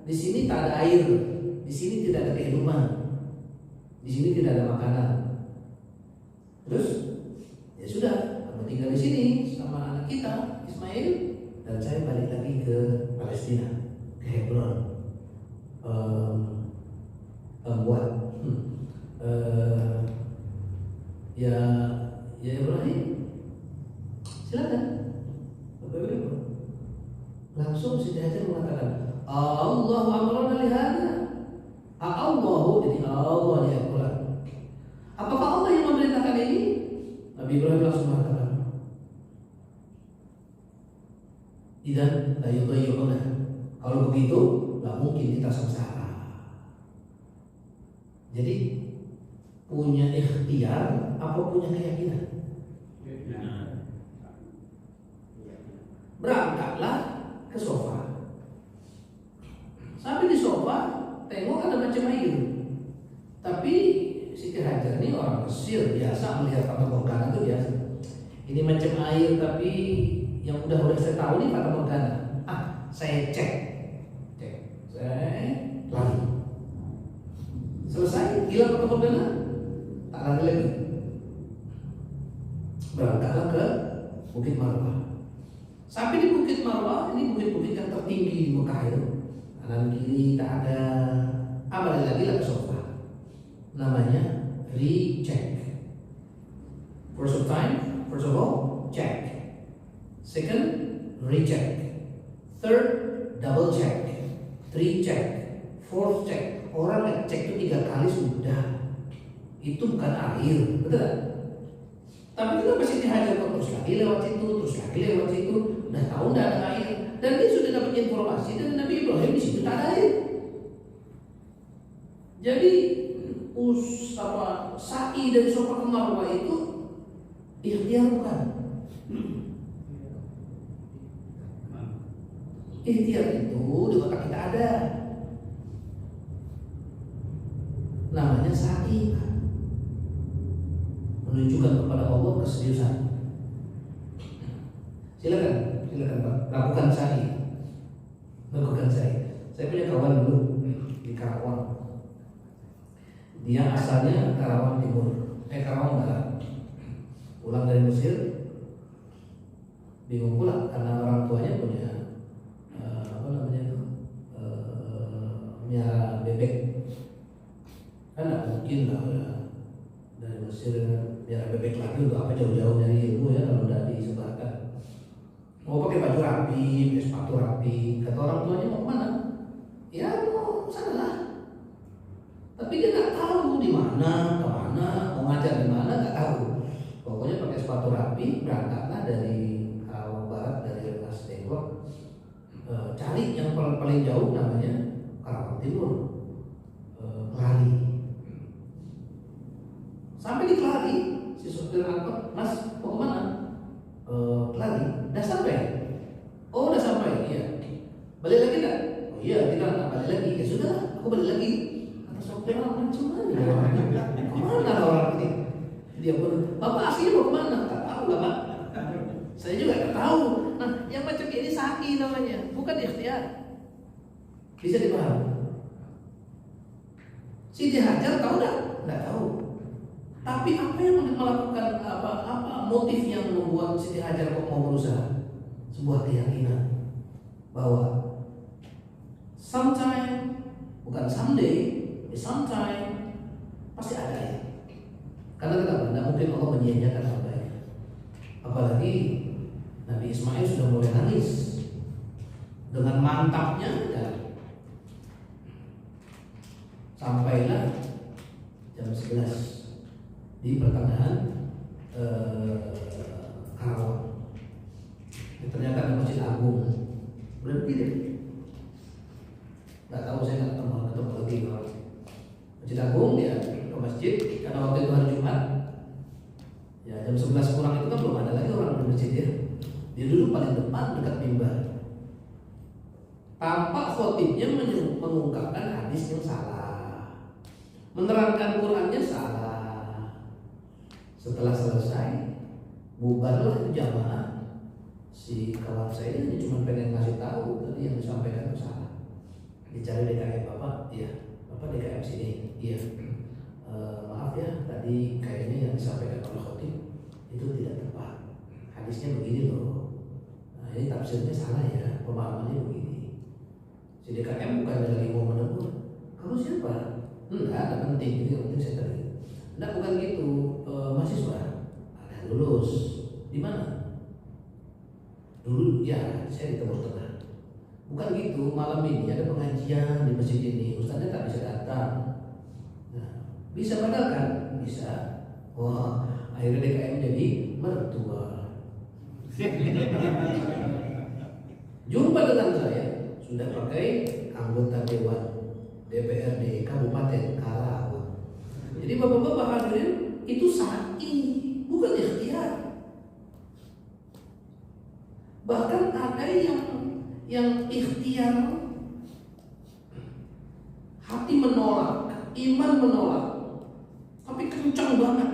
di sini tak ada air, di sini tidak ada kehidupan, di sini tidak ada makanan. Terus, ya sudah, kamu tinggal di sini sama anak kita Ismail, dan saya balik lagi ke Palestina, ke Hebron, ya Ibrahim, silakan. Langsung Siti Hajar mengatakan, Allahu amrana lihada. Allahu, jadi Allah di Al-Quran. Apakah Allah yang memerintahkan ini? Nabi Ibrahim langsung mengatakan, idzan la yudhayyuna. Kalau begitu, nggak mungkin kita sengsara. Jadi punya ikhtiar apa punya keyakinan? Berangkatlah ke sofa. Sampai di sofa, tengok ada macam air. Tapi Siti Hajar ini orang Mesir, biasa melihat fata morgana itu biasa. Ini macam air tapi yang udah saya tahu nih fata morgana. Saya cek. Saya lari. Selesai, hilang fata morgana, tak lari lagi. Berangkatlah ke Bukit Marwah. Sampai di Bukit Marwah, ini bukit-bukit yang tertinggi di Mekah itu. Kanan kiri tak ada. Balik lagi lah ke sofa. Namanya recheck. First of all, check. Second, recheck. Third, double check. 3 check. 4 check. Orang yang cek itu 3 kali sudah. Itu bukan air, betul tak? Tapi kita masih dihajar terus lagi lewat situ, udah tahu tidak ada air, dan dia sudah dapat informasi dari Nabi Ibrahim di situ tak ada air. Jadi sa'i dari sofa ke Marwah itu ikhtiar bukan? Ikhtiar itu di otak kita ada, namanya sa'i, menunjukkan kepada Allah keseriusan. Silakan Pak, lakukan sa'i. Saya punya kawan dulu di Karawang. Dia asalnya Karawang Barat. Pulang dari Mesir, bingung pula karena orang tuanya punya miara bebek. Kan tidak mungkin lah dari Mesir biar bebek lagi untuk apa jauh-jauh dari ilmu ya kalau udah disebarkan. Mau pakai baju rapi, pakai sepatu rapi, kata orang tuanya mau kemana? Ya mau sana. Tapi dia nggak tahu di mana, kemana, mau ngajar di mana nggak tahu. Pokoknya pakai sepatu rapi, berangkatlah dari Karawang Barat, dari Rengas Dengklok, cari yang paling jauh namanya Karawang Timur, Kelari. Sampai di Kelari, si supir angkot, Mas mau kemana? Kelari, udah sampai? Oh udah sampai, iya. Balik lagi nggak? Oh iya, kita nggak balik lagi. Ya sudah, aku balik lagi. Kata supir macam mana? Kemana orang ini? Dia pun, Bapak aslinya mau kemana? Tak tahu Bapak. Saya juga tak tahu. Nah, yang macam ini sa'i namanya, bukan ikhtiar. Bisa dipahami? Siti Hajar tahu nggak? Nggak tahu. Tapi apa yang melakukan apa motif yang membuat Siti Hajar kok mau berusaha? Sebuah keyakinan bahwa sometime, bukan someday, sometime pasti ada ya. Karena kenapa? Tidak mungkin Allah menyia-nyiakan hambanya. Apalagi Nabi Ismail sudah mulai nangis dengan mantapnya dan sampailah jam 11 di pertengahan Karawang. Ternyata ada Masjid Agung. Berhenti deh. Nggak tahu, saya nggak ketemu lagi kalau Masjid Agung dia ke masjid karena waktu itu hari Jumat. Ya jam 11 kurang itu kan belum ada lagi orang di masjid ya. Dia duduk paling depan dekat mimbar. Tampak khotibnya mengungkapkan hadis yang salah, menerangkan Qurannya salah. Setelah selesai, bubarlah itu jamaah. Si kawan saya ini cuma pengen ngasih tahu tadi yang disampaikan itu salah. Dicari DKM Bapak, iya. Bapak DKM sini, iya. Maaf ya, tadi kayaknya yang disampaikan oleh khotib itu tidak tepat. Hadisnya begini loh. Nah, ini tafsirnya salah ya, pemahamannya begini. Si DKM bukan lagi mau menegur. Kamu siapa? Enggak penting, ini yang penting saya tadi. Enggak, bukan gitu. Mahasiswa ada lulus di mana? Dulu ya saya di Timur Tengah. Bukan gitu, malam ini ada pengajian di masjid ini, ustaznya tak bisa datang. Nah, bisa batalkan? Bisa. Wah, akhirnya DKM jadi mertua. Jumpa dengan saya sudah pakai anggota dewan DPRD Kabupaten Karawang. Jadi bapak-bapak hadirin, itu sa'i, bukan ikhtiar. Bahkan ada yang ikhtiar, hati menolak, iman menolak, tapi kencang banget.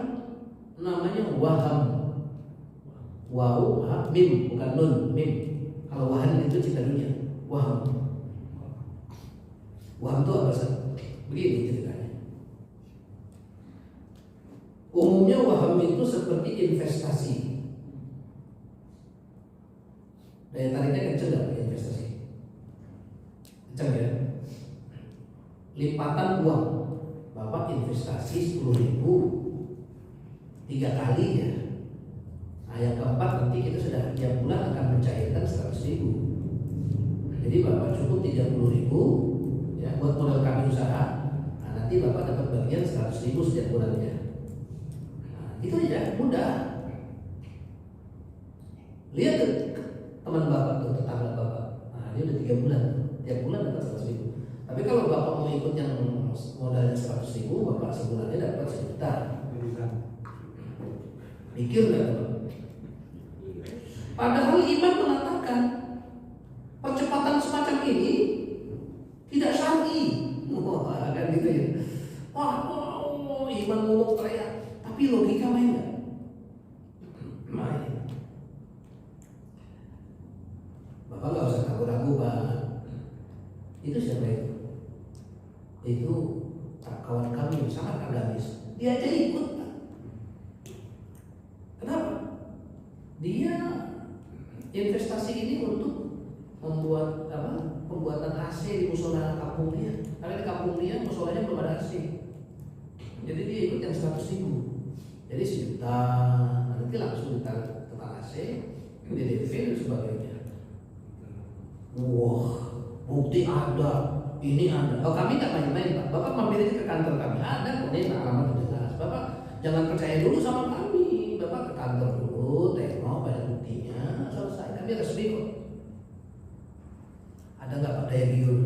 Namanya waham. Wow, mim, bukan nun, mim. Kalau wahan itu cipta dunia. Waham. Waham itu apa sih? Begini ceritanya. Umumnya waham itu seperti investasi. Daya tariknya kenceng nggak investasi? Kenceng ya. Lipatan uang, Bapak investasi 10.000 3 kali ya. Nah, yang keempat nanti kita sudah tiap bulan akan mencairkan 100.000. Jadi Bapak cukup 30.000 ya buat modal kami usaha. Nah, nanti Bapak dapat bagian 100.000 setiap bulannya. Nah, itu aja, mudah. Lihat tuh teman Bapak tuh, tetangga Bapak. Nah, dia udah 3 bulan, tiap bulan dapat 100.000. Tapi kalau Bapak mau ikut yang modalnya 100.000, Bapak sebulannya dapat 1 juta. Mikir nggak teman? Padahal iman mengatakan percepatan semacam ini tidak syar'i. Wah, kan gitu ya. Wah, iman ngomong teriak, tapi logika main nggak? Main. Bapak nggak usah ragu-ragu, Pak. Itu siapa itu? Itu kawan kami yang sangat agamis. Dia aja ikut. Kenapa? Dia investasi ini untuk membuat pembuatan AC di musola kampung dia. Karena di kampung dia musolanya belum ada AC. Jadi dia ikut yang 100.000. Ya Jadi sejuta nanti langsung ditarik ke AC, di DP dan sebagainya. Wah, bukti ada, ini ada. Oh kami nggak main-main Pak. Bapak mampir aja ke kantor kami. Ada kok ini alamat jelas. Bapak jangan percaya dulu sama kami. Bapak ke kantor dulu, tengok banyak buktinya, selesai. Kami resmi kok. Ada nggak Pak daya biur?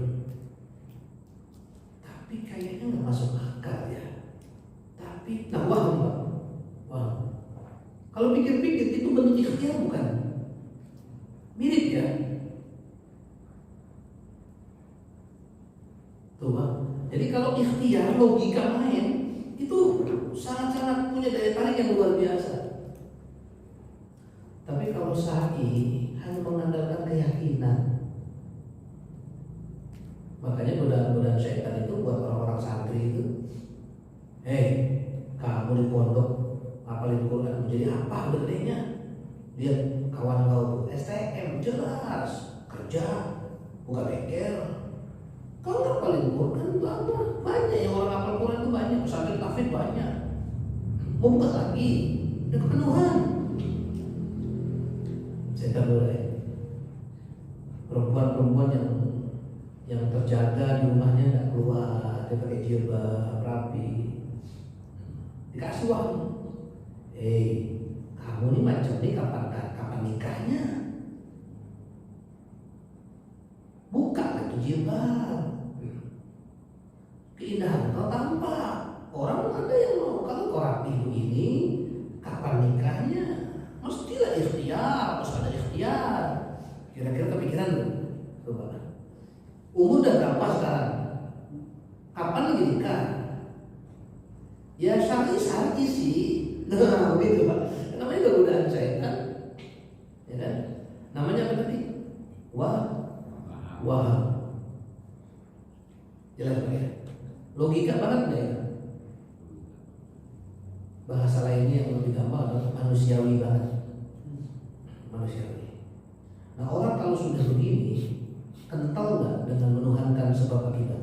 Tapi kayaknya nggak masuk akal ya. Tapi, nah wah Pak. Wah. Kalau pikir-pikir itu bentuk ikhtiar bukan? Mirip ya. Tuh Pak. Jadi kalau ikhtiar logika main itu sangat-sangat punya daya tarik yang luar biasa. Tapi kalau sa'i hanya mengandalkan keyakinan. Makanya godaan-godaan syaitan itu buat orang-orang santri itu, kamu di pondok hafalin Quran menjadi apa udah gedenya? Lihat kawan kau STM jelas kerja buka bengkel. Kalau hafalin Quran banyak yang orang hafal Quran itu banyak, pesantren tahfidz banyak. Mau buka lagi, udah kepenuhan. Saya boleh perempuan-perempuan yang terjaga di rumahnya nggak keluar, dia pakai jilbab rapi, dikasih uang. Kamu nih macam nih kapan nikahnya? Buka lagi jilbab, keindahan kau tampak. Orang ada yang mau kalau kau rapi begini, kapan nikahnya? Mestilah ikhtiar, harus ada ikhtiar. Kira-kira kepikiran tuh, coba. Umur udah berapa sekarang? Kapan lagi nikah? Ya syar'i sih. Nah begitu Pak. Namanya godaan syaitan, ya kan? Namanya apa tadi? Wah. Jelas Pak ya? Logika banget nggak ya? Bahasa lainnya yang lebih gampang adalah manusiawi banget. Manusiawi. Nah orang kalau sudah begini, kental nggak dengan menuhankan sebab akibat?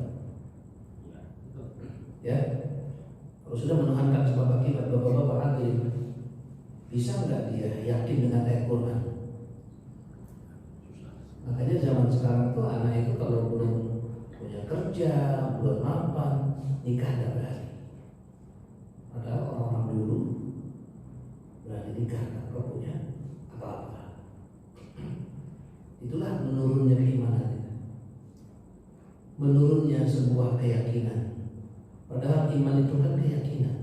Ya, kalau sudah menuhankan sebab akibat, bapak-bapak hadir, bisa nggak dia yakin dengan ayat Quran? Makanya zaman sekarang tuh anak itu kalau belum punya kerja, belum mapan, nikah nggak berani. Padahal orang-orang dulu berani nikah nggak punya apa-apa. Itulah menurunnya keimanan. Menurunnya sebuah keyakinan. Padahal iman itu kan keyakinan.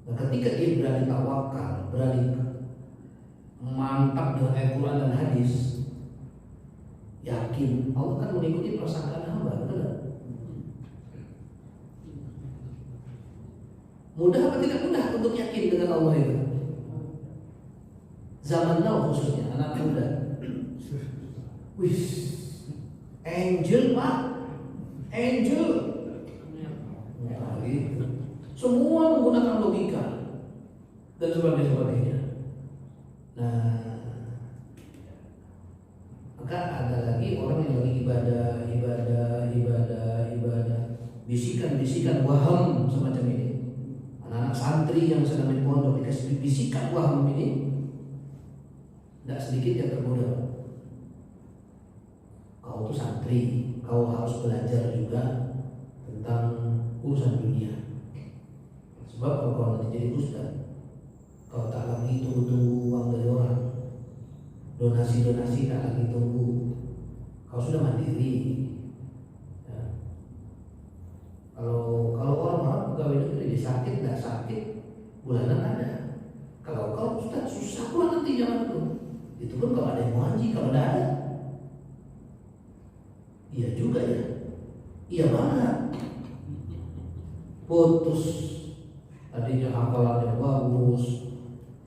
Nah, ketika dia berani tawakal, berani mantap dengan Al-Quran dan hadis, yakin Allah kan mengikuti prasangkaan hamba, benar? Mudah apa tidak mudah untuk yakin dengan Allah itu? Zaman now khususnya anak muda. Wih, angel Pak, angel. Nah, gitu. Semua menggunakan logika dan sebagainya. Nah, maka ada lagi orang yang lagi ibadah, bisikan waham semacam ini. Anak-anak santri yang sedang di pondok dikasih bisikan waham ini, tidak sedikit yang tergoda. Kau tuh santri, kau harus belajar juga tentang urusan dunia. Sebab kalau kau nanti jadi ustaz, kau tak lagi tunggu uang dari orang, donasi tak lagi tunggu. Kau sudah mandiri. Ya. Kalau orang pegawai negeri sakit nggak sakit, bulanan ada. Kalau kau ustaz susah pula nanti zaman itu. Itu pun kalau ada yang mau haji, kalau tidak ada. Iya juga ya. Iya banget. Putus. Tadinya hafalannya bagus,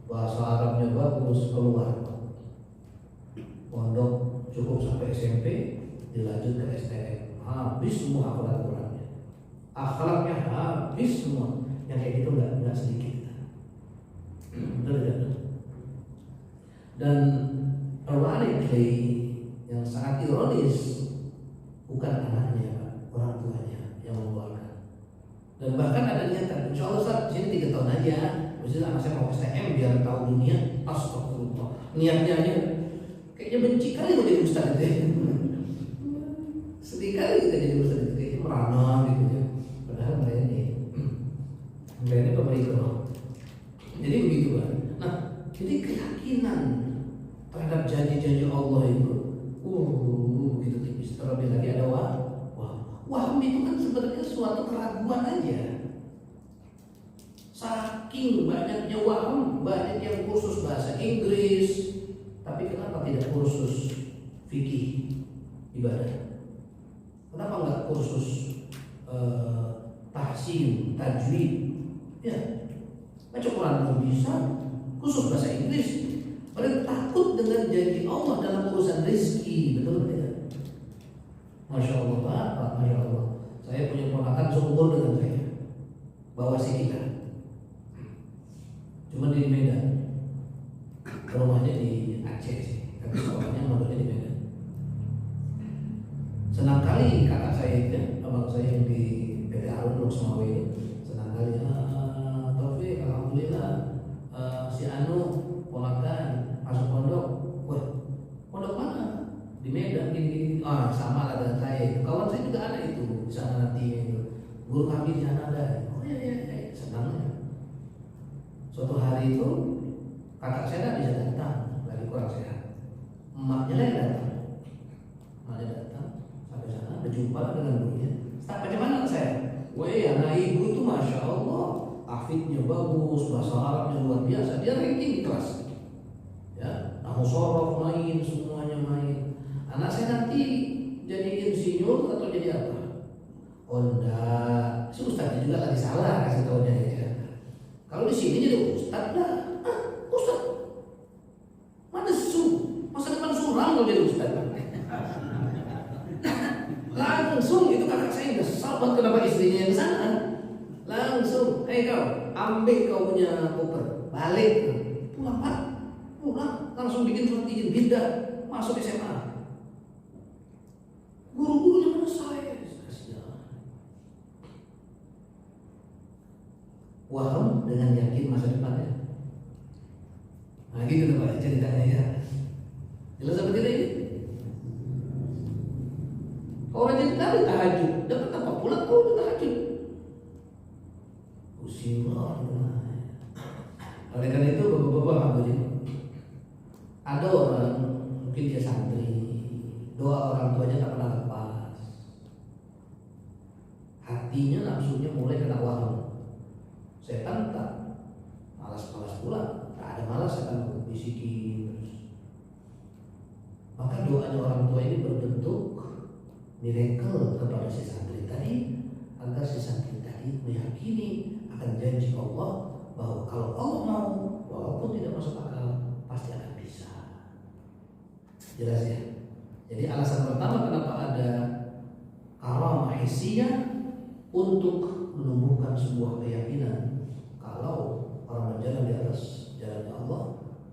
bahasa Arabnya bagus, keluar. Pondok cukup sampai SMP, dilanjut ke STM. Habis semua hafalan Qurannya. Akhlaknya habis semua. Yang kayak gitu nggak sedikit. Betul tidak? Dan ironically yang sangat ironis, bukan anaknya Pak, orang tuanya yang mengeluarkan. Dan bahkan ada niatan, insya Allah Ustaz, sini 3 tahun aja, Misalnya anak saya mau STM biar tahu dunia, astagfirullah. Niatnya aja kayaknya benci kali mau jadi ustaz itu ya. Sedih kali kita jadi ustaz itu, kayaknya merana gitu ya. Padahal mereka ini pemerintah. Jadi begitu kan. Nah, jadi keyakinan terhadap janji-janji Allah itu, gitu tipis. Terlebih lagi ada waham itu kan sebenarnya suatu keraguan aja. Saking banyaknya waham, banyak yang kursus bahasa Inggris, tapi kenapa tidak kursus fikih ibadah? Kenapa nggak kursus tahsin, tajwid? Ya, baca Quran pun bisa, khusus bahasa Inggris. Mereka takut dengan janji Allah dalam urusan rezeki, betul tidak? Masya Allah Pak, Masya Allah. Saya punya ponakan seumur dengan saya, bawa si kita. Cuma di Medan, rumahnya di Aceh sih, tapi sekolahnya modalnya di Medan. Senang kali kakak saya itu, abang saya yang di PT Harun Blok Semawe ini, senang kali. Taufik, alhamdulillah, si Anu ponakan masuk pondok. Wah, pondok mana? Di Medan gini. Sama lah dengan saya. Kawan saya juga ada itu di sana nanti itu. Guru kami di sana ada. Oh iya, senangnya. Suatu hari itu kakak saya tidak bisa datang, lagi kurang sehat. Emaknya lagi datang. Sampai sana berjumpa dengan gurunya. Tak bagaimana saya? Weh, anak ibu itu masya Allah, hafidnya bagus, bahasa Arabnya luar biasa. Dia ranking di kelas. Ya, nahu sorof main, semuanya main. Anak saya nanti jadi insinyur atau jadi apa? Oh enggak, si ustaznya juga lagi salah kasih tahunya ya. Kalau di sini jadi ustaz lah, ustaz mana masa depan suram kalau jadi ustaz. Langsung itu kakak saya udah sahabat kenapa istrinya yang sana. Langsung, kau ambil kau punya koper, balik, pulang Pak, pulang, langsung bikin surat izin pindah, masuk SMA. Guru-gurunya mana saya? Waham dengan yakin masa depannya. Nah gitu Pak ceritanya ya. Jelas seperti ini. Orang jadi tadi tahajud, dapat apa pulang kau tahajud. Usilah. Oleh karena itu bapak-bapak hadirin, ada orang mungkin dia santri, doa orang tuanya tak pernah lepas. Hatinya nafsunya mulai kena waham. Setan tak malas-malas pulang, tak ada malas akan bisikin terus. Maka doanya orang tua ini berbentuk miracle kepada si santri tadi, agar si santri tadi meyakini akan janji Allah bahwa kalau Allah mau, walaupun tidak masuk akal, pasti akan bisa. Jelas ya? Jadi alasan pertama kenapa ada karamah hissiyah untuk menumbuhkan sebuah keyakinan kalau orang berjalan di atas jalannya Allah,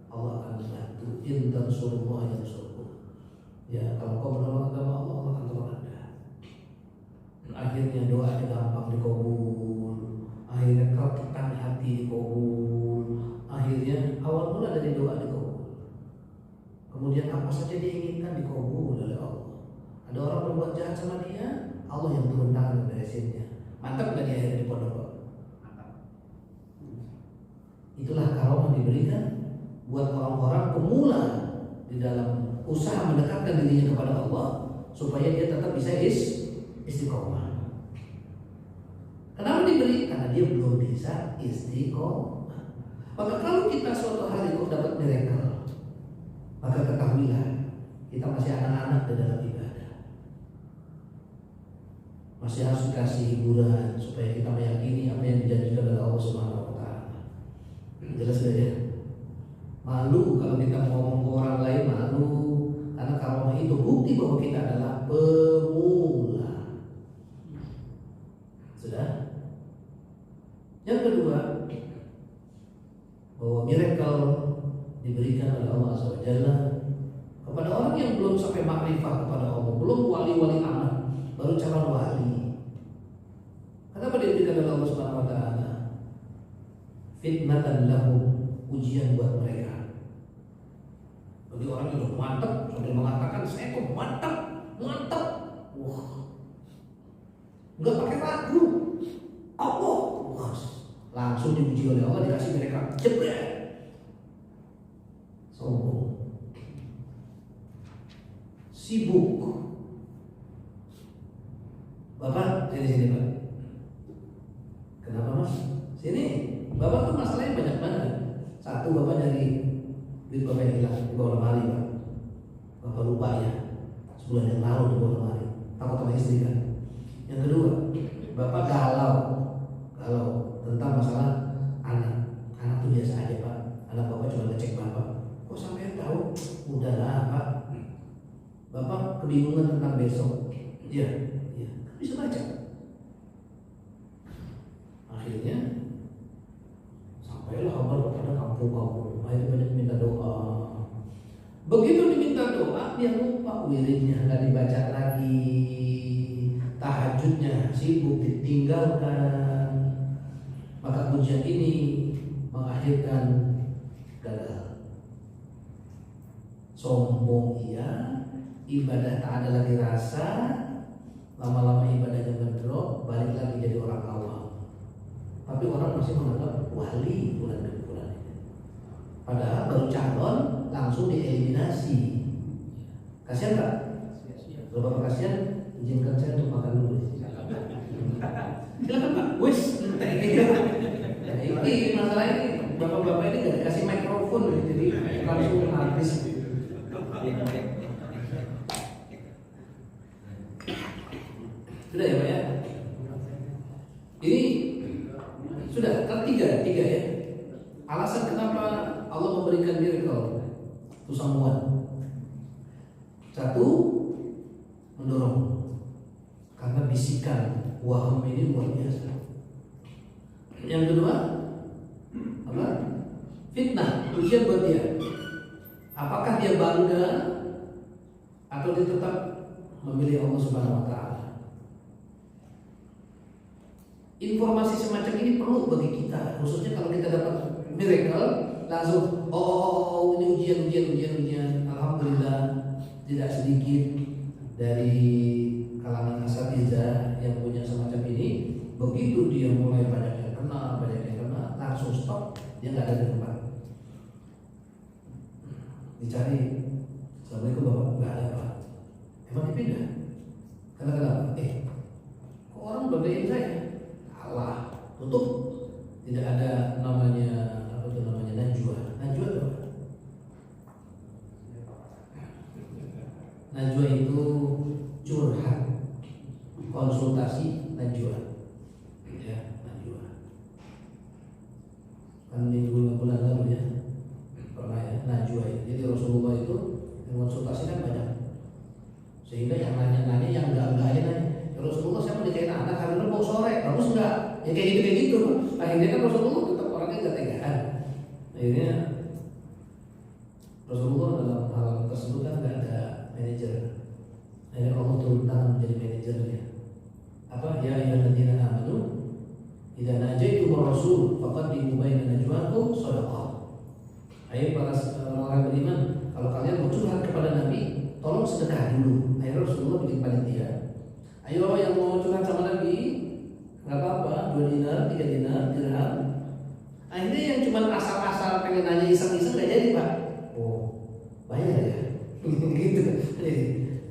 Allah akan membantu. In tansurullah yansurkum. Ya, kalau kau menolong agama Allah, Allah akan tolong Anda. Akhirnya doanya gampang dikabul. Akhirnya kereketan hati dikabul. Akhirnya awal mula dari doa dikabul. Kemudian apa saja diinginkan dikabul oleh Allah. Ada orang berbuat jahat sama dia, Allah yang turun tangan memberesinnya. Mantap gak dia akhirnya di pondok? Itulah karamah diberikan buat orang-orang pemula di dalam usaha mendekatkan dirinya kepada Allah supaya dia tetap bisa istiqomah. Kenapa diberi? Karena dia belum bisa istiqomah. Maka kalau kita suatu hari kok dapat miracle, maka ketahuilah kita masih anak-anak di dalam ibadah. Masih harus dikasih hiburan supaya kita meyakini apa yang dijanjikan oleh Allah Subhanahu wa taala. Jelas ya? Malu kalau kita ngomong ke orang lain, malu karena karamah itu bukti bahwa kita adalah pemula. Sudah? Yang kedua, bahwa miracle diberikan oleh Allah Subhanahu wa taala kepada orang yang belum sampai makrifah kepada Allah, belum wali-wali amat, baru calon wali. Kenapa diberikan oleh Allah Subhanahu wa taala? fitnatan lahum, ujian buat mereka. Bagi orang yang udah mantap sambil mengatakan saya kok mantap. Wah, nggak pakai ragu. Allah, wah, langsung dipuji oleh Allah, dikasih mereka jebret. Sombong, sibuk. Bapak sini Pak. Kenapa Mas? Sini. Bapak tuh masalahnya banyak banget. Satu, Bapak nyari duit Bapak yang hilang di bawah lemari Pak. Bapak lupa ya, sebulan yang lalu di bawah lemari. Takut sama istri kan. Yang kedua, Bapak galau tentang masalah anak. Anak tuh biasa aja Pak. Anak Bapak cuma ngecek Bapak. Kok sampai tahu? Udahlah Pak. Bapak kebingungan tentang besok. Iya, bisa baca. Akhirnya sampailah kabar kepada kampung-kampung. Akhirnya banyak minta doa. Begitu diminta doa, dia lupa wiridnya, nggak dibaca lagi. Tahajudnya sibuk ditinggalkan. Maka ujian ini mengakhirkan gagal. Sombong iya, ibadah tak ada lagi rasa. Lama-lama ibadahnya ngedrop, balik lagi jadi orang awam. Tapi orang masih menganggap wali bulan ini. Padahal baru calon langsung dieliminasi. Kasihan Pak? Kalau Bapak kasihan, izinkan saya untuk makan dulu. Silakan Pak. Wis, ini masalah ini bapak-bapak ini nggak dikasih mikrofon, jadi langsung habis. Sudah ya Pak ya? Ini sudah tiga ya. Alasan kenapa Allah memberikan miracle to someone. Satu, mendorong. Karena bisikan waham ini luar biasa. Yang kedua, apa? Fitnah, ujian buat dia. Apakah dia bangga atau dia tetap memilih Allah Subhanahu wa taala? Informasi semacam ini perlu bagi kita, khususnya kalau kita dapat miracle, langsung ini ujian. Alhamdulillah tidak sedikit dari kalangan asatidzah yang punya semacam ini. Begitu dia mulai banyak yang kena, langsung stop, dia nggak ada di tempat. Dicari, assalamualaikum Bapak, nggak ada Pak. Emang dipindah? Karena kenapa? Kok orang bedain saya? Allah, tutup. Tidak ada namanya najwa. Najwa itu apa? Najwa itu curhat, konsultasi najwa. Ya, najwa. Kan minggu bulan lalu ya pernah ya najwa itu. Jadi Rasulullah itu konsultasi kan banyak, sehingga yang nanya yang enggak nanya. Ya Rasulullah, saya mau nikahin anak hari ini mau sore, bagus enggak? Ya kayak gitu. Akhirnya kan Rasulullah tetap orangnya nggak tegaan. Akhirnya Rasulullah dalam hal tersebut kan nggak ada manajer. Akhirnya Allah turun tangan menjadi manajernya. Apa? Ya ayyuhalladzina amanu idza najaitum ar-rasul faqaddimu baina najwakum shadaqah. Ayo para orang beriman, kalau kalian mau curhat kepada Nabi, tolong sedekah dulu. Akhirnya Rasulullah bikin panitia. Ayo yang mau curhat sama Nabi, nggak apa-apa, 2 dinar, 3 dinar, dirham. Akhirnya yang cuma asal-asal pengen nanya iseng-iseng nggak jadi Pak. Oh, bayar ya, gitu.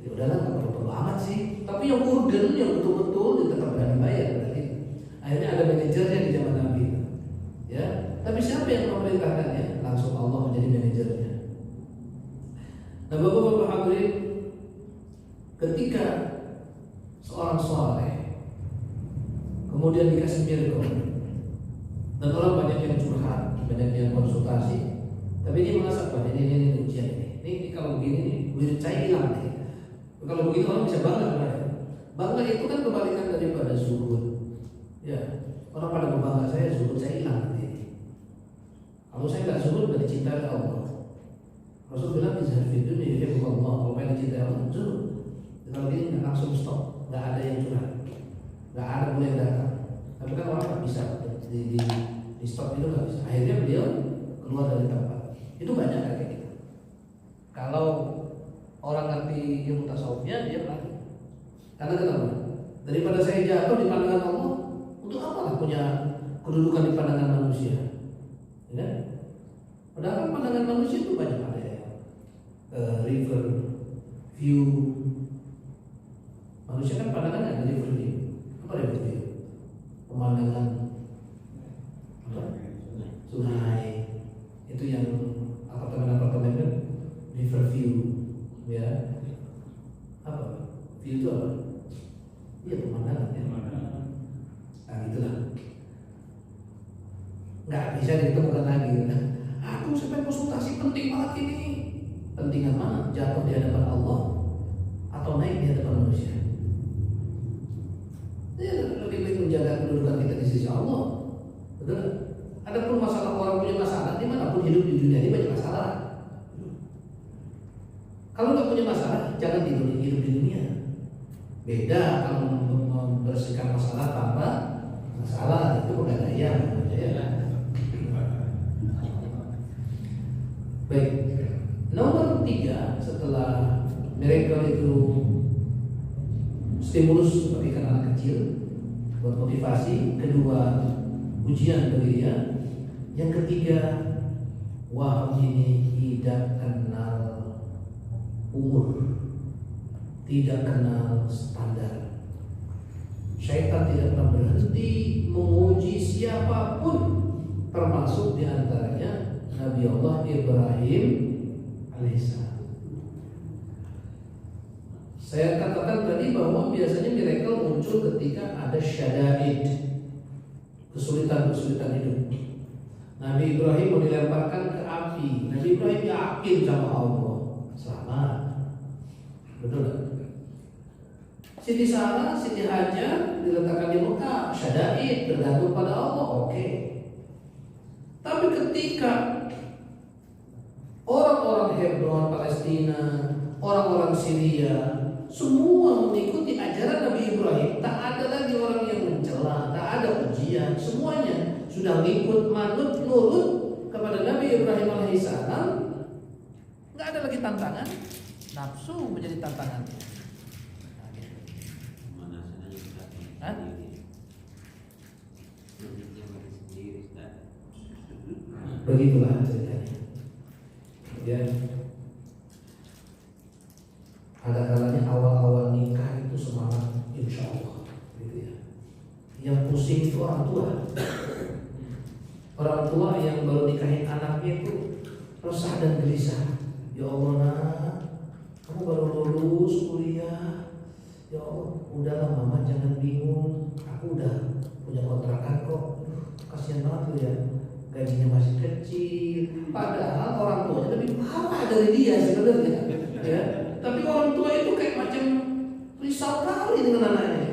Ya udahlah, nggak perlu amat sih. Tapi yang urgen, yang betul-betul dia tetap berani bayar berarti. Akhirnya ada manajernya di zaman Nabi. Ya, tapi siapa yang memerintahkannya? Langsung Allah menjadi manajernya. Nah, Bapak-bapak hadirin, ketika seorang soleh kemudian dikasih miracle dan orang banyak yang curhat, banyak yang konsultasi, tapi dia merasa bahwa ini ujian ini kalau begini nih wirid saya hilang nih. Kalau begitu orang bisa bangga kan? Bangga itu kan kebalikan daripada zuhud. Ya, orang pada berbangga saya zuhud saya hilang nih. Kalau saya nggak zuhud berarti cinta Allah. Rasul bilang izhar fi dunya ya Allah, kalau pengen cinta Allah zuhud. Kalau dia nggak langsung stop, nggak ada yang curhat, nggak ada boleh datang. Tapi kan orang nggak bisa di stop itu nggak bisa. Akhirnya beliau keluar dari tempat. Itu banyak kayak gitu. Kalau orang ngerti ilmu tasawufnya dia lari. Karena kenapa? Daripada saya jatuh di pandangan Allah, untuk apa lah punya kedudukan di pandangan manusia? Ya? Padahal pandangan manusia itu banyak ada ya. River view. Manusia kan pandangannya ada river view. Apa river view? Pemandangan apa? Sungai. Itu yang apartemen kan river view, ya. Apa? View itu apa? Iya, pemandangan ya. Nah itulah. Nggak bisa ditemukan lagi. Aku sampai konsultasi penting banget ini. Pentingan mana? Jatuh di hadapan Allah atau naik di hadapan manusia? Ya, lebih baik menjaga kedudukan kita di sisi Allah. Betul? Adapun masalah orang punya masalah, dimanapun hidup di dunia ini banyak masalah. Kalau nggak punya masalah, jangan hidup di dunia. Beda kalau membersihkan masalah tanpa masalah, itu pegadaian. Ya. Baik, nomor 3 setelah miracle itu stimulus seperti kan anak kecil buat motivasi, kedua ujian bagi dia, yang ketiga waham ini tidak kenal umur, tidak kenal standar. Syaitan tidak pernah berhenti menguji siapapun, termasuk diantaranya Nabi Allah Ibrahim alaihissalam. Saya katakan tadi bahwa biasanya miracle muncul ketika ada syada'id, kesulitan-kesulitan hidup. Nabi Ibrahim mau dilemparkan ke api. Nabi Ibrahim yakin sama Allah, selamat. Betul tak? Siti Sarah, Siti Hajar diletakkan di Mekah, syada'id, bergantung pada Allah, oke. Tapi ketika orang-orang Hebron, Palestina, orang-orang Syria, semua mengikuti ajaran Nabi Ibrahim, tak ada lagi orang yang mencela, tak ada ujian, semuanya sudah ngikut, manut, nurut kepada Nabi Ibrahim alaihissalam. Nggak ada lagi tantangan, nafsu menjadi tantangan. Hah? Begitulah ceritanya. Kemudian ada kalanya awal-awal nikah itu semangat, insya Allah, gitu ya. Yang pusing itu orang tua. Orang tua yang baru nikahin anaknya itu resah dan gelisah. Ya Allah nak, kamu baru lulus kuliah. Ya Allah, udahlah mama jangan bingung. Aku udah punya kontrakan kok. Kasihan banget tuh ya, gajinya masih kecil. Padahal orang tuanya lebih parah dari dia sebenarnya. Ya. Tapi orang tua itu kayak macam risau kali dengan anaknya.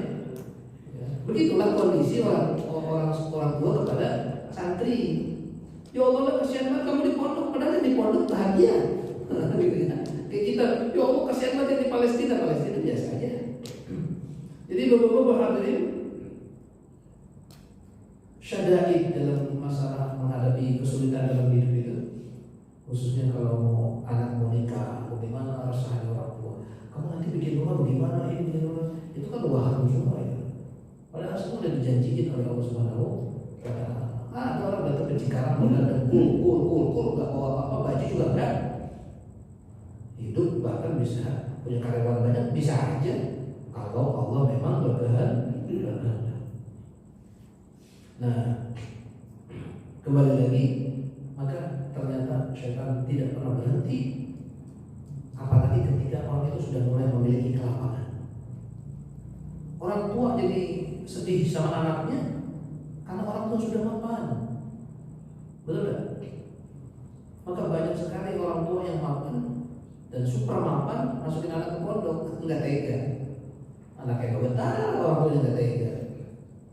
Ya. Begitulah kondisi orang tua kepada santri. Ya Allah, kasihan banget kamu di pondok. Padahal di pondok bahagia. Gitu ya. Kayak kita, ya Allah kasihan banget di Palestina biasa aja. Jadi bapak-bapak hadirin, syada'id dalam masalah menghadapi kesulitan dalam hidup itu, khususnya kalau anak mau nikah, bagaimana rasanya orang tua. Kamu nanti bikin rumah bagaimana ini, itu kan waham semua itu. Padahal semua sudah dijanjikan oleh Allah Subhanahu wa Ta'ala. Ada orang datang ke Cikarang dan kul, nggak bawa apa-apa, baju juga enggak. Hidup bahkan bisa punya karyawan banyak, bisa aja kalau Allah memang berkehendak. Nah, kembali lagi, maka ternyata syaitan tidak pernah berhenti, apalagi ketika orang itu sudah mulai memiliki kelapangan. Orang tua jadi sedih sama anaknya karena orang tua sudah mapan. Betul tak? Maka banyak sekali orang tua yang mapan dan super mapan masukin anak ke pondok, enggak tega. Anaknya gemetar, orang tuanya enggak tega.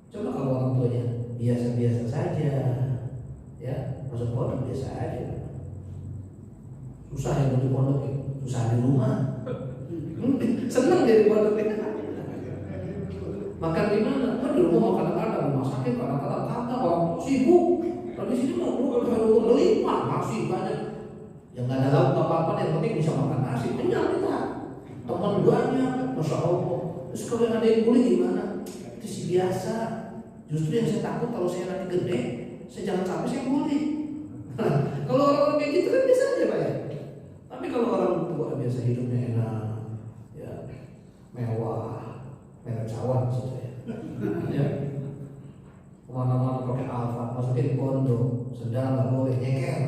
Coba kalau orang tuanya biasa-biasa saja, ya masuk pondok biasa aja. Susah yang di pondok, susah di rumah. Senang jadi pondok. Makan di mana? Kan di rumah makan kadang-kadang, masakin kadang-kadang kagak, orang sibuk. Kalau di sini mau melimpah, masih banyak. Yang nggak ada lauk apa-apa, yang penting bisa makan nasi, kenyang kita. Teman banyak, masya Allah. Terus kalau ada yang bully gimana? Itu sih biasa. Justru yang saya takut kalau saya nanti gede, saya jangan sampai saya bully. Kalau orang kayak gitu kan bisa aja Pak ya. Tapi kalau orang tua biasa hidupnya enak, ya mewah, merek cawan maksudnya. Ya. Kemana-mana pakai Alfa, masukin pondok, sedang nggak boleh nyeker,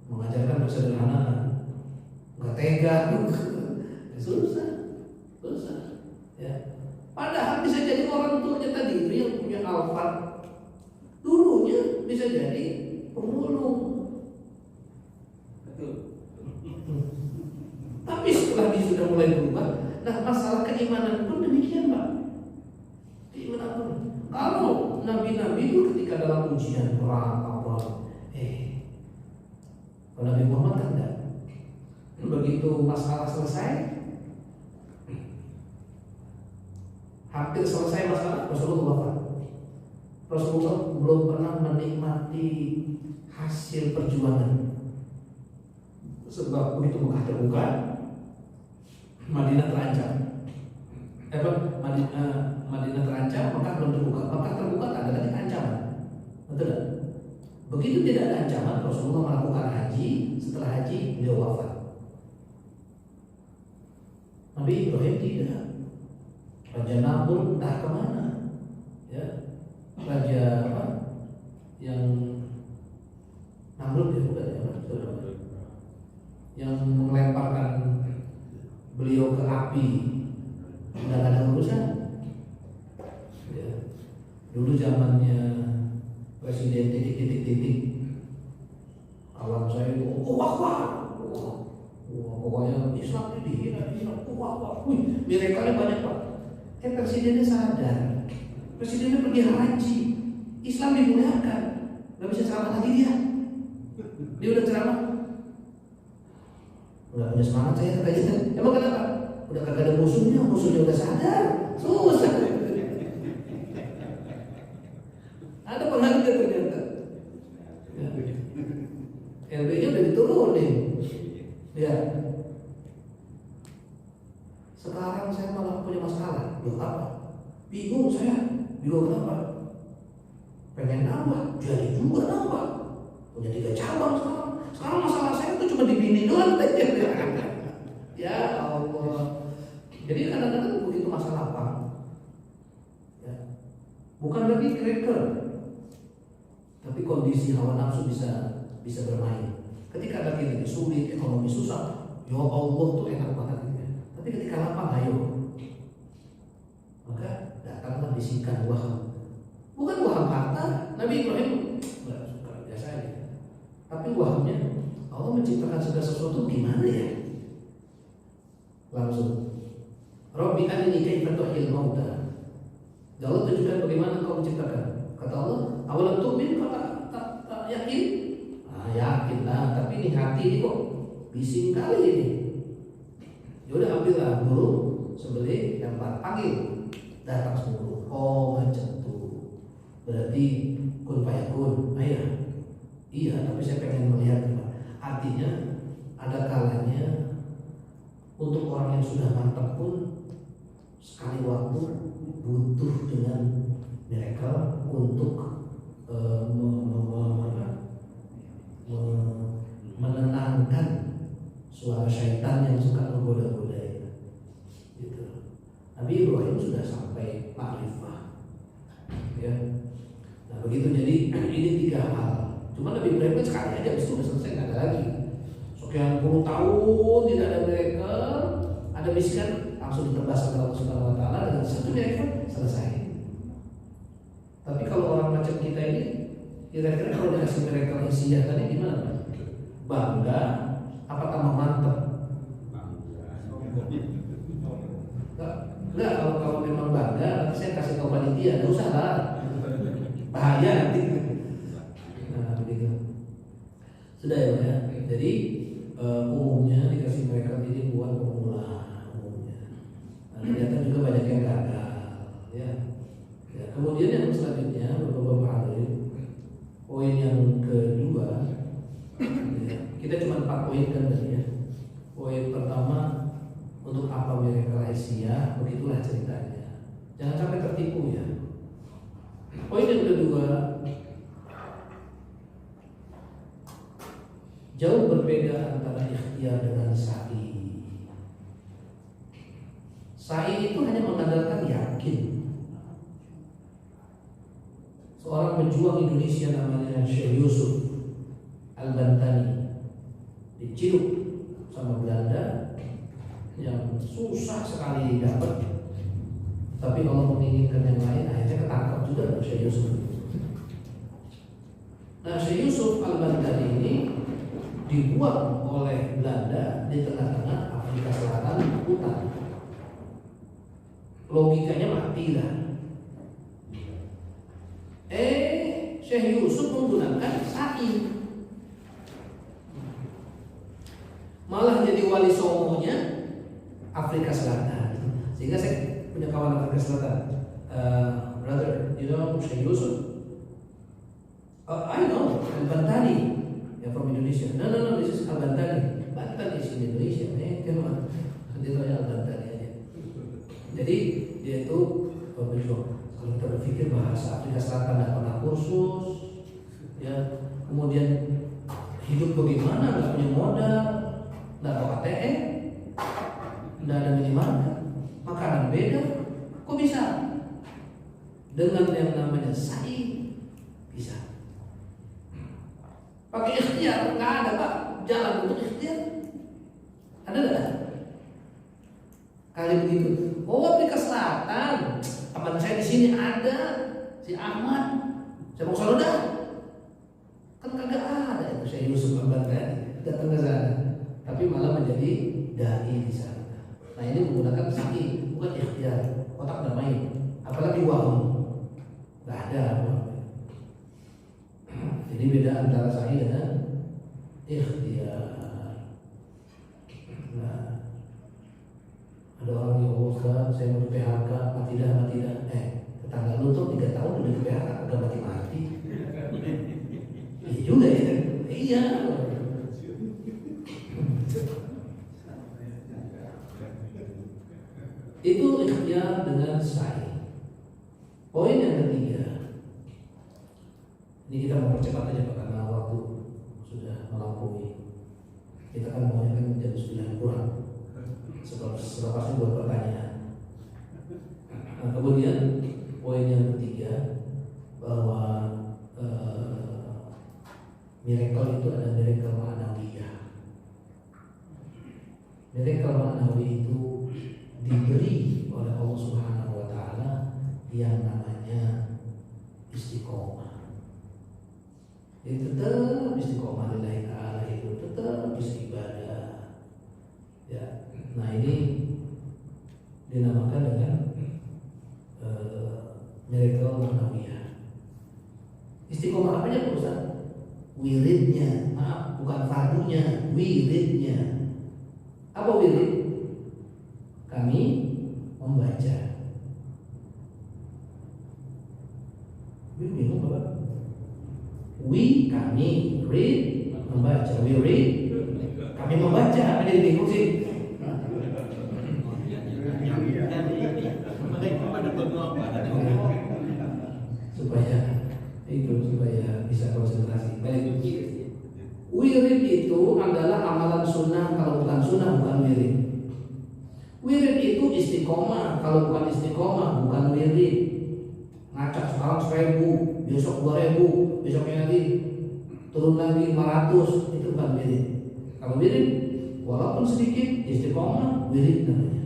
mengajarkan kesederhanaan, nggak tega, susah. Ya. Padahal bisa jadi orang tuanya tadi itu yang punya Alfa, dulunya bisa jadi pemulung. Betul. Tapi setelah dia sudah mulai berubah, nah masalah keimanan pun demikian Pak. Keimanan pun. Kalau nabi-nabi itu ketika dalam ujian perang apa, kalau Nabi Muhammad kan enggak. Begitu masalah selesai, hampir selesai masalah, Rasulullah wafat. Rasulullah belum pernah menikmati hasil perjuangan. Sebab begitu Mekah terbuka, Madinah terancam. Madinah terancam, Mekah belum terbuka. Mekah terbuka tak ada lagi ancaman. Betul tak? Begitu tidak ada ancaman, Rasulullah melakukan haji. Setelah haji, beliau wafat. Nabi Ibrahim tidak. Raja Namrud entah kemana. Ya, Raja apa? Yang Namrud ya bukan ya, yang melemparkan beliau ke api, tidak ada urusan. Ya. Dulu zamannya presiden titik alam saya itu wah, pokoknya Islam ini dihina, wah, mereka banyak Pak. Presidennya sadar, presidennya pergi haji, Islam dimuliakan, nggak bisa ceramah lagi dia udah ceramah. Nggak punya semangat saya katanya. Emang kenapa? Udah kagak ada musuhnya udah sadar. Susah. Ada pengaruhnya ternyata. Ya. LB-nya udah diturunin. Ya. Sekarang saya malah punya masalah. Loh apa? Bingung saya. Bingung kenapa? Pengen nambah, jadi juga nambah. Punya 3 cabang sekarang. Sekarang masalah saya itu cuma di bini doang. Ya Allah. Jadi kadang-kadang begitu masalah apa? Ya. Bukan lagi cracker, tapi kondisi hawa nafsu bisa bermain. Ketika lagi sulit, ekonomi susah, ya Allah tuh enak banget gitu. Tapi ketika lapang, ayo, maka datanglah bisikan waham. Bukan waham harta, Nabi Ibrahim nggak suka biasa aja. Tapi wahamnya Allah menciptakan segala sesuatu gimana ya? Langsung Rabbi arini kaifa tuhyil mauta. Allah tunjukkan bagaimana kau menciptakan. Kata Allah, awalam tu'min, kau tak yakin? Yakin lah, tapi ini hati ini kok bising kali ini. Yaudah ambillah burung, sembelih, lempar, panggil, datang semua. Oh macam tuh. Berarti kun fayakun. Iya, tapi saya pengen melihat. Artinya ada kalanya untuk orang yang sudah mantap pun sekali waktu butuh dengan mereka untuk menenangkan suara syaitan yang suka menggoda-goda itu. Gitu. Nabi Ibrahim sudah sampai ma'rifah. Ya. Nah begitu, jadi ini 3 hal. Cuma Nabi Ibrahim kan sekali aja, habis itu udah selesai, nggak ada lagi. Sekian puluh tahun tidak ada mereka, ada bisikan, langsung ditebas oleh Allah Subhanahu Wa Taala dengan satu mereka selesai. Tapi kalau orang macam kita ini, kira-kira kalau dikasih mereka hisiah tadi gimana Pak? Bangga apa tambah mantap? Enggak, kalau memang bangga nanti saya kasih tahu panitia, nggak usah lah, bahaya nanti. Nah begitu. Sudah ya Pak ya. Jadi umumnya dikasih mereka ini buat pemula umumnya. Nah, ternyata juga banyak yang gagal. Ya. Kemudian yang selanjutnya beberapa hari poin yang kedua, ya, kita cuma 4 poin kan tadi ya. Poin pertama, untuk apa miracle Asia, begitulah ceritanya. Jangan sampai tertipu ya. Poin yang kedua, jauh berbeda antara ikhtiar dengan sa'i. Sa'i itu hanya mengandalkan yakin. Seorang pejuang Indonesia namanya Syekh Yusuf Al-Bantani diciduk sama Belanda yang susah sekali dapat, tapi Allah menginginkan yang lain, akhirnya ketangkap juga Syekh Yusuf. Nah, Syekh Yusuf Al-Bantani ini dibuang oleh Belanda di tengah-tengah Afrika Selatan, hutan. Logikanya mati lah. Syekh Yusuf menggunakan sa'i, malah jadi wali songonya Afrika Selatan. Sehingga saya punya kawan Afrika Selatan, brother, you know Syekh Yusuf? I know Al-Bantani, from Indonesia. No, this is Al-Bantani. Bantan is in Indonesia, come on. Dia tanya Al-Bantani aja. Jadi dia itu pejuang. Kalau kita berpikir bahasa Afrika Selatan tidak pernah kursus, ya, kemudian hidup bagaimana, nggak punya modal, nggak bawa ATM, nggak ada minimarket, makanan beda, kok bisa? Dengan yang namanya sa'i bisa. Pakai ikhtiar, nggak ada Pak jalan untuk ikhtiar, ada nggak? Kali begitu, oh Afrika Selatan, teman saya di sini ada si Ahmad, saya mau saluda, kan kagak ada itu Syekh Yusuf Al-Bantani datang ke sana, tapi malah menjadi dai di sana. Nah ini menggunakan sa'i, bukan ikhtiar, otak nggak main, apalagi wahyu, nggak ada. Jadi beda antara sa'i dengan ikhtiar. Nah, ada orang yang Ustaz, saya mau di PHK, mati dah. Tetangga lu tuh 3 tahun udah di PHK, udah mati. Iya juga ya. Iya. Itu ikhtiar dengan sa'i. Poin yang ketiga, ini kita mau percepat aja Pak, karena waktu sudah melampaui. Kita kan maunya kan jam 9 kurang. Selepasnya buat pertanyaan. Nah, kemudian poin yang ketiga, bahwa miracle itu ada miracle ma'nawiyah. Miracle ma'nawi itu diberi oleh Allah Subhanahu wa taala yang namanya istiqomah. Itu tetap istiqomah lillahi ta'ala, itu tetap bisa ibadah. Ya, nah ini dinamakan dengan miracle ma'nawiyah. Istiqomah apanya Pak Ustaz? Wiridnya, maaf, bukan fardunya, wiridnya. Apa wirid? Kami membaca. Bingung Bapak? Kami read, membaca. We read, kami membaca. Apa jadi bingung sih? supaya bisa konsentrasi. Baik. Wirid itu adalah amalan sunnah, kalau bukan sunnah bukan wirid. Wirid itu istiqomah, kalau bukan istiqomah bukan wirid. Ngacak sekarang 1000, besok 2000, besoknya lagi turun lagi 500, itu bukan wirid. Kalau wirid walaupun sedikit istiqomah, wirid namanya.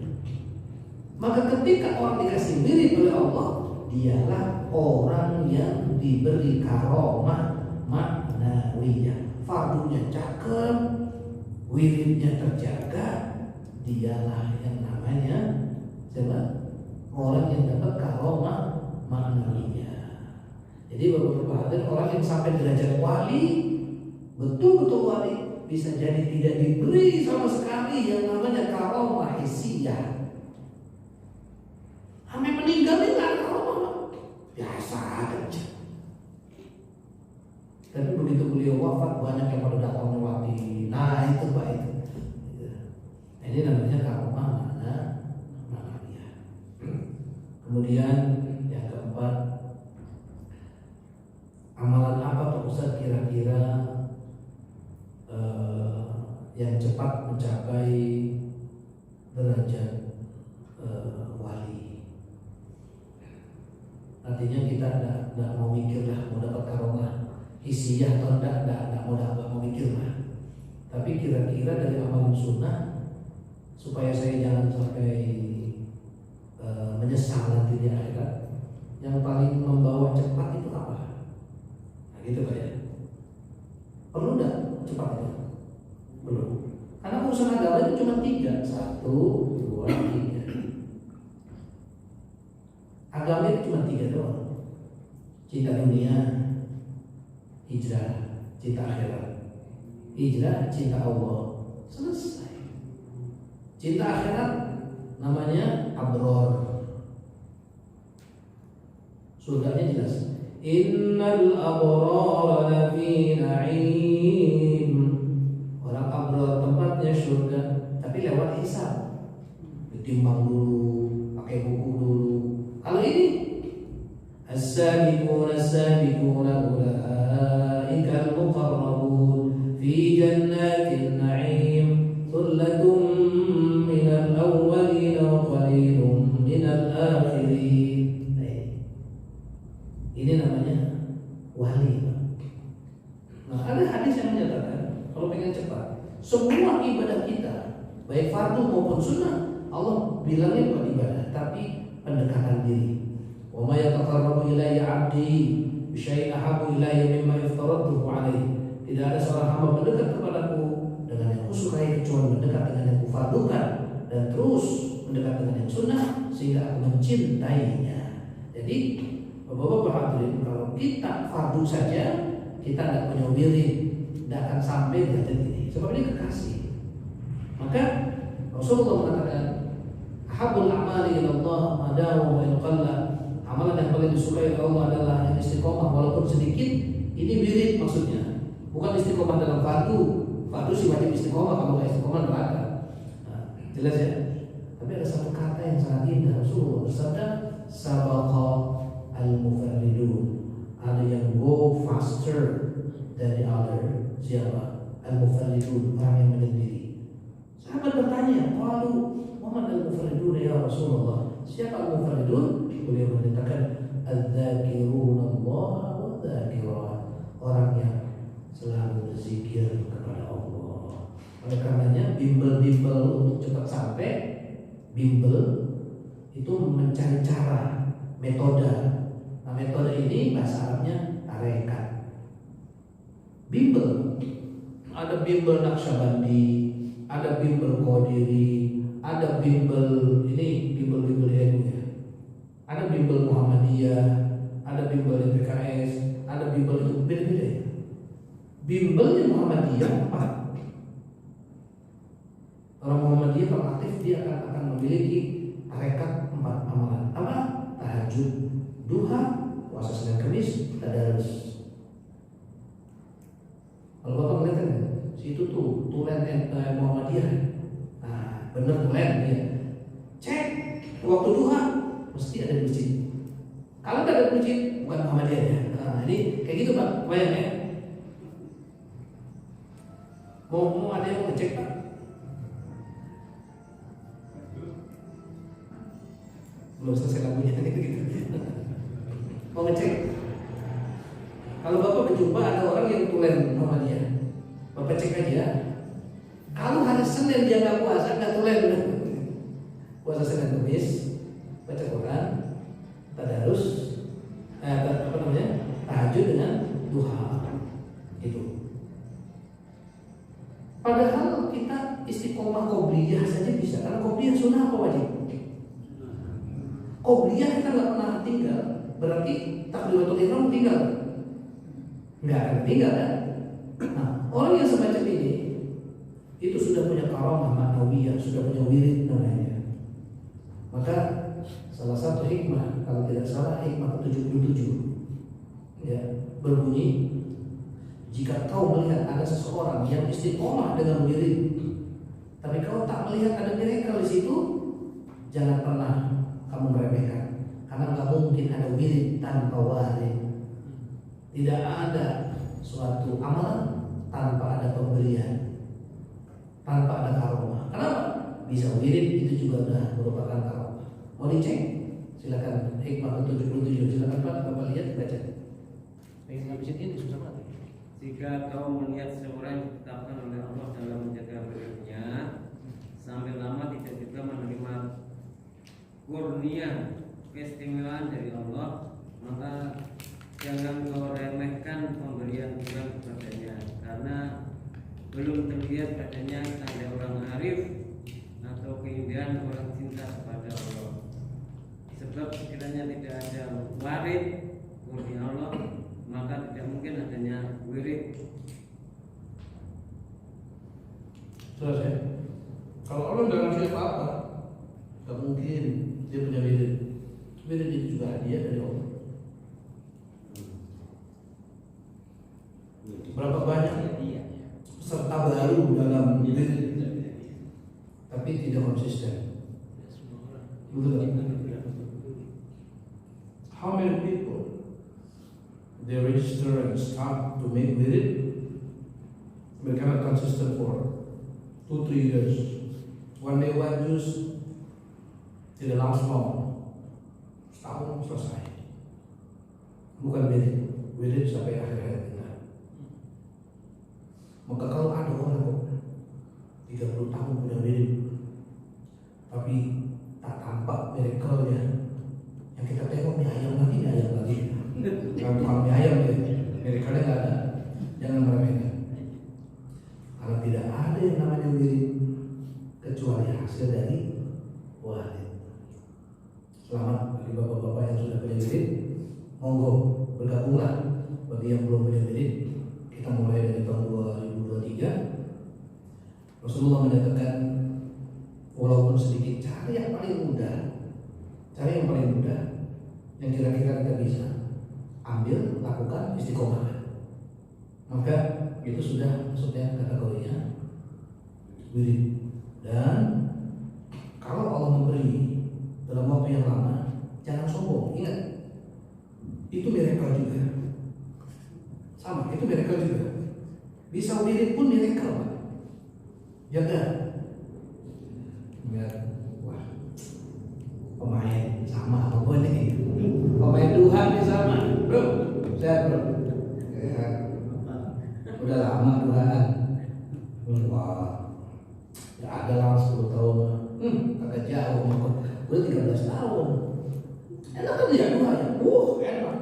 Maka ketika orang dikasih wirid oleh Allah, dialah orang yang diberi karomah ma'nawiyah. Fardunya cakep, wiridnya terjaga, dialah yang namanya orang yang dapat karomah ma'nawiyah. Jadi beberapa hadir orang yang sampai derajat wali, betul-betul wali, bisa jadi tidak diberi sama sekali yang namanya karomah hissiyah. Sampai meninggal ini nggak ada karomah, biasa aja. Tapi begitu beliau wafat banyak yang pada datang melewati. Nah itu Pak itu. Ini namanya karomah manawiyah. Kemudian yang keempat, amalan apa Pak Ustaz kira-kira yang cepat mencapai derajat wali? Artinya kita tidak mau mikir lah mau dapat karomah hisiyah atau tidak mau mikir lah. Tapi kira-kira dari amalan sunnah supaya saya jangan sampai menyesal nanti di akhirat, yang paling membawa cepat itu apa? Nah gitu Pak ya. Perlu tidak cepat itu? Belum. Karena urusan agama itu cuma 3, 1, 2, 3. Agama itu cuma 3 doang. Cinta dunia, hijrah, cinta akhirat. Hijrah, cinta Allah. Selesai. Cinta akhirat namanya abror. Surganya jelas. Innal abrara lafi na'im. Orang abror tempatnya surga, tapi lewat hisab. Ditimbang dulu, pakai buku dulu. Kalau ini as-sabiquna ulaika al-muqarrabun fi jannatin na'im thullatun minal awwalin wa qalilun minal akhirin. Ini namanya wali. Nah, ada hadis yang menyatakan kalau pengen cepat, semua ibadah kita baik fardu maupun sunnah Allah bilangnya bukan ibadah tapi pendekatan diri. Wa ma yataqarrabu ilayya 'abdi bi syai'in ahabbu ilayya mimma yaftaradtuhu 'alaihi. Tidak ada seorang hamba mendekat kepadaku dengan yang kusukai kecuali mendekat dengan yang kufardukan dan terus mendekat dengan yang sunnah sehingga aku mencintainya. Jadi Bapak-bapak hadirin, kalau kita fardu saja kita tidak punya wirid, tidak akan sampai di derajat ini. Sebab ini kekasih. Maka Rasulullah mengatakan ahabul a'mali ilallah madawu wa in qalla. Amalan yang paling disukai oleh Allah adalah yang istiqomah walaupun sedikit. Ini wirid maksudnya. Bukan istiqomah dalam fardu. Fardu sih wajib istiqomah, kalau nggak istiqomah neraka. Nah, jelas ya. Tapi ada satu kata yang sangat indah. Rasulullah bersabda sabaqa al-mufarridun. Ada yang go faster than the other. Siapa? Al-mufarridun, orang yang menyendiri. Sahabat bertanya, "Qalu, Muhammad al-mufarridun ya Rasulullah?" Siapa al-mufarridun? Beliau menyatakan, "Adzakiruna Allah wa dzakirat." Orang yang selalu berzikir kepada Allah. Oleh karenanya bimbel-bimbel untuk cepat sampai, bimbel itu mencari cara, metode. Nah, metode ini bahasa Arabnya tarekat. Bimbel, ada bimbel Naqsyabandi, ada bimbel Qadiri, ada bimbel ini bimbel-bimbel NU ya. Ada bimbel Muhammadiyah, ada bimbel PKS, ada bimbel itu beda-beda. Bimbelnya Muhammadiyah 4. Orang Muhammadiyah kalau aktif dia akan memiliki tarekat 4 amalan. Apa? Tahajud, duha, puasa Senin Kamis, tadarus. Kalau Bapak melihat kan, situ tuh tulen Muhammadiyah. Nah, benar tulen dia. Cek waktu duha mesti ada di masjid. Kalau tidak ada di masjid bukan Muhammadiyah ya. Nah, ini kayak gitu Pak, bayang ya. Mau ada yang ngecek Pak? Belum selesai lagunya gitu. Mau ngecek? Kalau Bapak berjumpa ada orang yang tulen Muhammadiyah, Bapak cek aja. Kalau hari Senin dia nggak puasa, nggak tulen. Puasa Senin Kamis, baca Quran, tadarus, tahajud dengan duha. Itu. Padahal kita istiqomah qobliyah saja bisa. Karena qobliyah sunnah apa wajib? Qobliyah kita nggak pernah tinggal. Berarti takbiratul ihram tinggal. Nggak akan tinggal kan? Nah, orang yang semacam ini itu sudah punya karamah ma'nawiyah, sudah punya wirid namanya. Maka salah satu hikmah, kalau tidak salah hikmah ke-77 ya, berbunyi, jika seseorang yang istiqomah dengan wirid, tapi kau tak melihat ada miracle di situ, jangan pernah kamu meremehkan. Karena nggak mungkin ada wirid tanpa warid. Tidak ada suatu amalan tanpa ada pemberian, tanpa ada karomah. Kenapa? Bisa wirid itu juga sudah merupakan karomah. Mau dicek? Silakan hikmah ke-77. Silakan Pak, Bapak lihat baca. Pengen ngabisin ini susah banget. Jika kau melihat seorang yang ditetapkan oleh Allah dalam menjaga wiridnya sampai lama tidak juga menerima kurnia keistimewaan dari Allah, maka jangan kau remehkan pemberian Tuhan kepadanya, karena belum terlihat padanya tanda orang arif atau keindahan orang cinta kepada Allah. Sebab sekiranya tidak ada warid kurnia Allah, maka tidak mungkin adanya wirid. Selesai. Kalau Allah nggak ngasih apa-apa, nggak mungkin dia punya wirid. Wirid itu juga hadiah dari Allah. Berapa banyak peserta baru dalam wirid, tapi tidak konsisten. Betul. How many people they register and start to make wirid, but cannot consistent for 2-3 years. One day one juice tidak langsung setahun selesai. Bukan wirid sampai akhir hayat kita. Maka kalau ada orang kok 30 tahun punya wirid, tapi tak tampak miracle-nya, yang kita tengok mie ayam lagi. Kalau tukang mie ayam miracle-nya nggak ada. Jangan meremehkan. Karena tidak ada yang namanya wirid kecuali hasil dari warid. Selamat bagi bapak-bapak yang sudah punya wirid, monggo bergabunglah. Bagi yang belum punya wirid, kita mulai dari tahun 2023. Rasulullah menyatakan, walaupun sedikit, cari yang paling mudah, yang kira-kira kita bisa ambil, lakukan, istiqomah. Maka itu sudah maksudnya kategorinya wirid. Dan kalau Allah memberi dalam waktu yang lama, jangan sombong. Ingat, itu miracle juga. Sama, itu miracle juga. Bisa wirid pun miracle, Pak. Jaga. Ingat, wah, pemain sama apa nih? Pemain Tuhan nih sama, bro. Sehat, bro. Ya. Udah lama Tuhan. Wah, ya ada lah 10 tahun. Agak jauh, udah 13 tahun. Enak kan dia dua ya? Enak.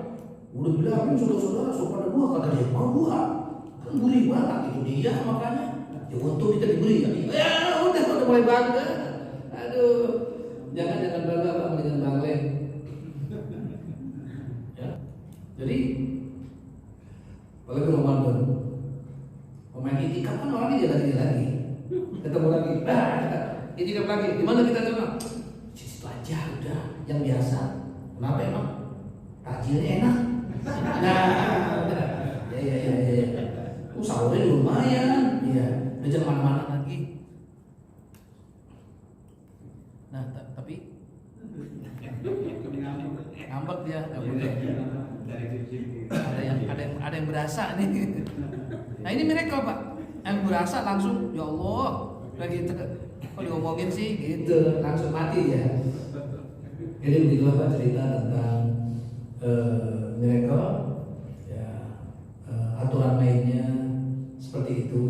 Udah bilangin saudara-saudara supaya dua, kata dia mau dua. Kan gurih banget itu dia makanya. Ya untung kita diberi ya. Ya udah mulai bangga. Aduh, jangan bangga Pak dengan Banglen. Ya. Jadi apalagi Ramadan, pemain itikaf kan orangnya jalan lagi. Ketemu lagi, itikaf lagi. Di mana kita coba? Di situ aja udah, yang biasa. Kenapa emang? Takjilnya enak. Nah, ya. Sahurnya lumayan, iya. Udah jangan mana-mana lagi. Nah, tapi ngambek dia, nggak boleh. Ada yang berasa nih. Nah ini miracle Pak. Yang berasa langsung, ya Allah, lagi kok diomongin sih, gitu, langsung mati ya. Jadi begitulah Pak cerita tentang miracle. Ya, aturan mainnya seperti itu.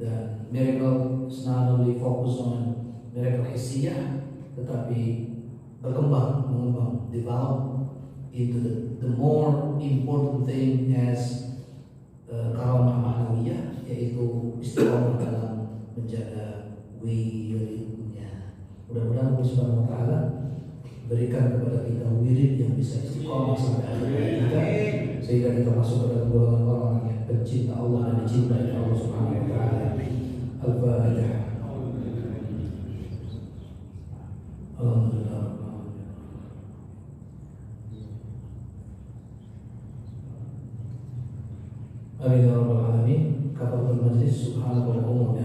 Dan miracle not only focus on miracle hissiyah, tetapi mengembang, develop into the more important thing as karamah ma'nawiyah, yaitu istiqomah dalam menjaga wiridnya. Mudah-mudahan Allah Subhanahu wa taala berikan kepada kita wirid yang bisa istiqomah sampai akhir hayat kita, sehingga kita masuk ke dalam golongan orang yang pencinta Allah dan dicintai Allah Subhanahu wa taala. Al-Fatihah. Alhamdulillah. Amin ya rabbal alamin. Kafatul majlis subhanallahi wa